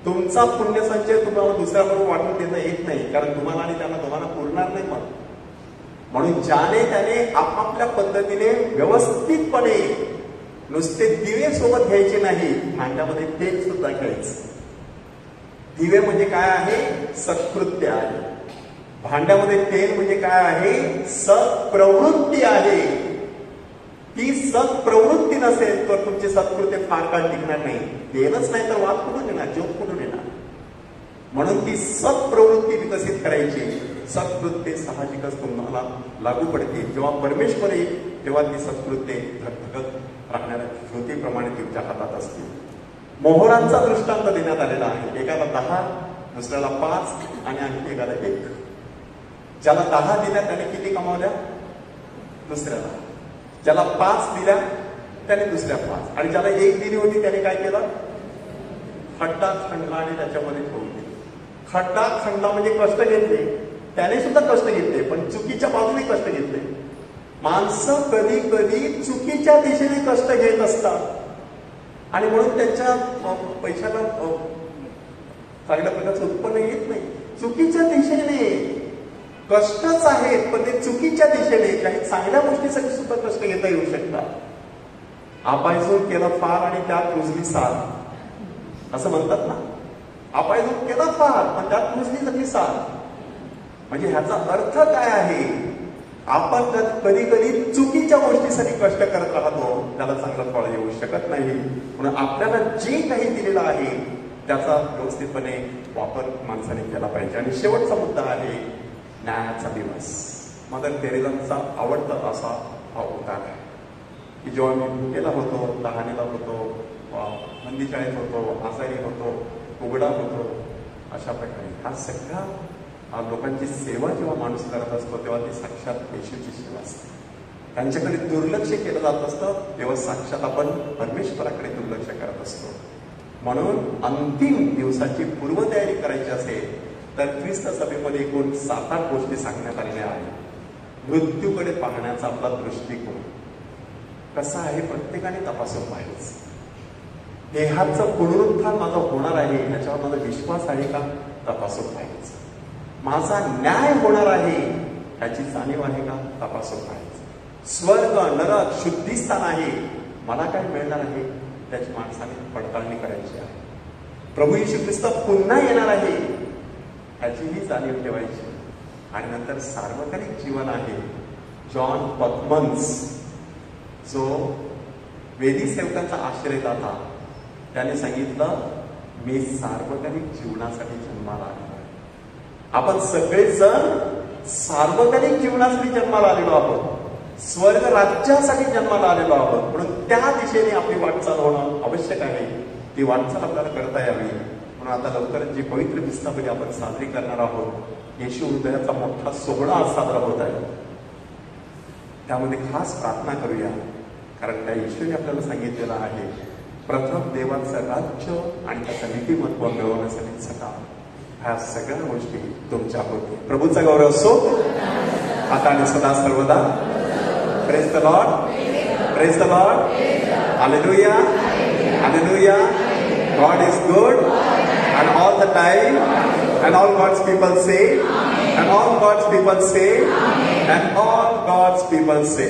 तुमचा पुण्य संचय तुम्हाला दुसऱ्याबरोबर वाटून देता येत नाही, कारण तुम्हाला आणि त्यांना दोघांना पुरणार नाही. म्हणून ज्याने त्याने आपापल्या पद्धतीने व्यवस्थितपणे, नुसते दिवे सोबत घ्यायचे नाही, भांड्यामध्ये तेल सुद्धा घ्यायचं. दिवे म्हणजे काय आहे? सत्कृत्य आहे. भांड्यामध्ये तेल म्हणजे काय आहे? सत्प्रवृत्ती आहे. ती सत्प्रवृत्ती नसेल तर तुमचे सत्कृत्य फार काळ टिकणार नाही. तेलच नाही तर वाद कुठून येणार, ज्योत कुठून येणार? म्हणून ती सत्प्रवृत्ती विकसित करायची. सत्कृत्ये साहजिकच तुम्हाला लागू पडतील. जेव्हा परमेश्वर येईल तेव्हा ती सत्कृत्ये धगधगत राहणाऱ्या ज्योतीप्रमाणे तुमच्या हातात असतील. मोहरांचा दृष्टांत देण्यात आलेला आहे. एकाला 10, दुसऱ्याला 5 आणि आणखी एकाला 1. ज्याला 10 दिल्या त्याने किती कमावल्या? दुसऱ्याला. ज्याला 5 दिल्या त्याने दुसऱ्या 5, आणि ज्याला 1 दिली होती त्याने काय केलं? खड्डा खणला आणि त्याच्यामध्ये ठेवली. खड्डा खणला म्हणजे कष्ट घेतले, त्याने सुद्धा कष्ट घेतले, पण चुकीच्या बाजूने कष्ट घेतले. माणसं कधी कधी चुकीच्या दिशेने कष्ट घेत असतात आणि म्हणून त्यांच्या पैशाला चांगल्या प्रकारचं उत्पन्न येत नाही. चुकीच्या दिशेने कष्टच आहेत, पण ते चुकीच्या दिशेने. काही चांगल्या गोष्टीसाठी सुद्धा कष्ट घेता येऊ शकतात. आपायजून केला फार आणि त्यात रुजली साल, असं म्हणतात ना. आपायजून केला फार पण त्यात रुजली सगळी साल. म्हणजे ह्याचा अर्थ काय आहे? आपण कधी कधी चुकीच्या गोष्टीसाठी कष्ट करत राहतो, त्याला चांगलं फळ येऊ शकत नाही. म्हणून आपल्याला जे काही दिलेलं आहे त्याचा व्यवस्थितपणे वापर माणसाने केला पाहिजे. आणि शेवटचा मुद्दा आहे न्यायाचा दिवस. मदर तेरेसांचा आवडता असा हा उद्गार आहे की जेव्हा मी भुकेला होतो, तहानेला होतो, बंदीशाळेत होतो, आजारी होतो, उघडा होतो, अशा प्रकारे हा सगळ्या लोकांची सेवा जेव्हा माणूस करत असतो तेव्हा ती साक्षात येशूची सेवा असते. त्यांच्याकडे दुर्लक्ष केलं जात असतं तेव्हा साक्षात आपण परमेश्वराकडे दुर्लक्ष करत असतो. म्हणून अंतिम दिवसाची पूर्वतयारी करायची असेल तर ख्रिस्त सभेमध्ये एकूण 7-8 गोष्टी सांगण्यात आलेल्या आहेत. मृत्यूकडे पाहण्याचा आपला दृष्टिकोन कसा आहे प्रत्येकाने तपासून पाहिजे. देहाचं पुनरुत्थान माझं होणार आहे याच्यावर माझा विश्वास आहे का तपासून पाहिजे. माझा न्याय होणार आहे याची जाणीव आहे का तपासून पाहिजे. स्वर्ग नरक शुद्धीस्थान आहे, मला काय मिळणार आहे त्याची माणसाने पडताळणी करायची आहे. प्रभू येशू ख्रिस्त पुन्हा येणार आहे ह्याचीही जाणीव ठेवायची. आणि नंतर सार्वजनिक जीवन आहे. जॉन पद्मन्स जो वेदी सेवकांचा आश्रयदाता, त्याने सांगितलं मी सार्वजनिक जीवनासाठी जन्माला आलो. आपण सगळेजण सार्वजनिक जीवनासाठी जन्माला आलेलो आहोत, स्वर्ग राज्यासाठी जन्माला आलेलो आहोत. म्हणून त्या दिशेने आपली वाटचाल होणं आवश्यक आहे. ती वाटचाल आपल्याला करता यावी. म्हणून आता लवकरच जी पवित्र विस्ताबली आपण साजरी करणार आहोत, येशू हृदयाचा मोठा सोहळा आज साजरा होत आहे. त्यामध्ये खास प्रार्थना करूया, कारण त्या येशूने आपल्याला सांगितलेलं आहे प्रथम देवाचं राज्य आणि त्याचं नीतिमत्व मिळवण्यासाठी सका. ह्या सगळ्या गोष्टी तुमच्या होते. प्रभूचा गौरव असो आता आणि सदा सर्वदा. Praise the Lord, praise the Lord, hallelujah, hallelujah. God is good and all the time, and all God's people say, and all God's people say, and all God's people say.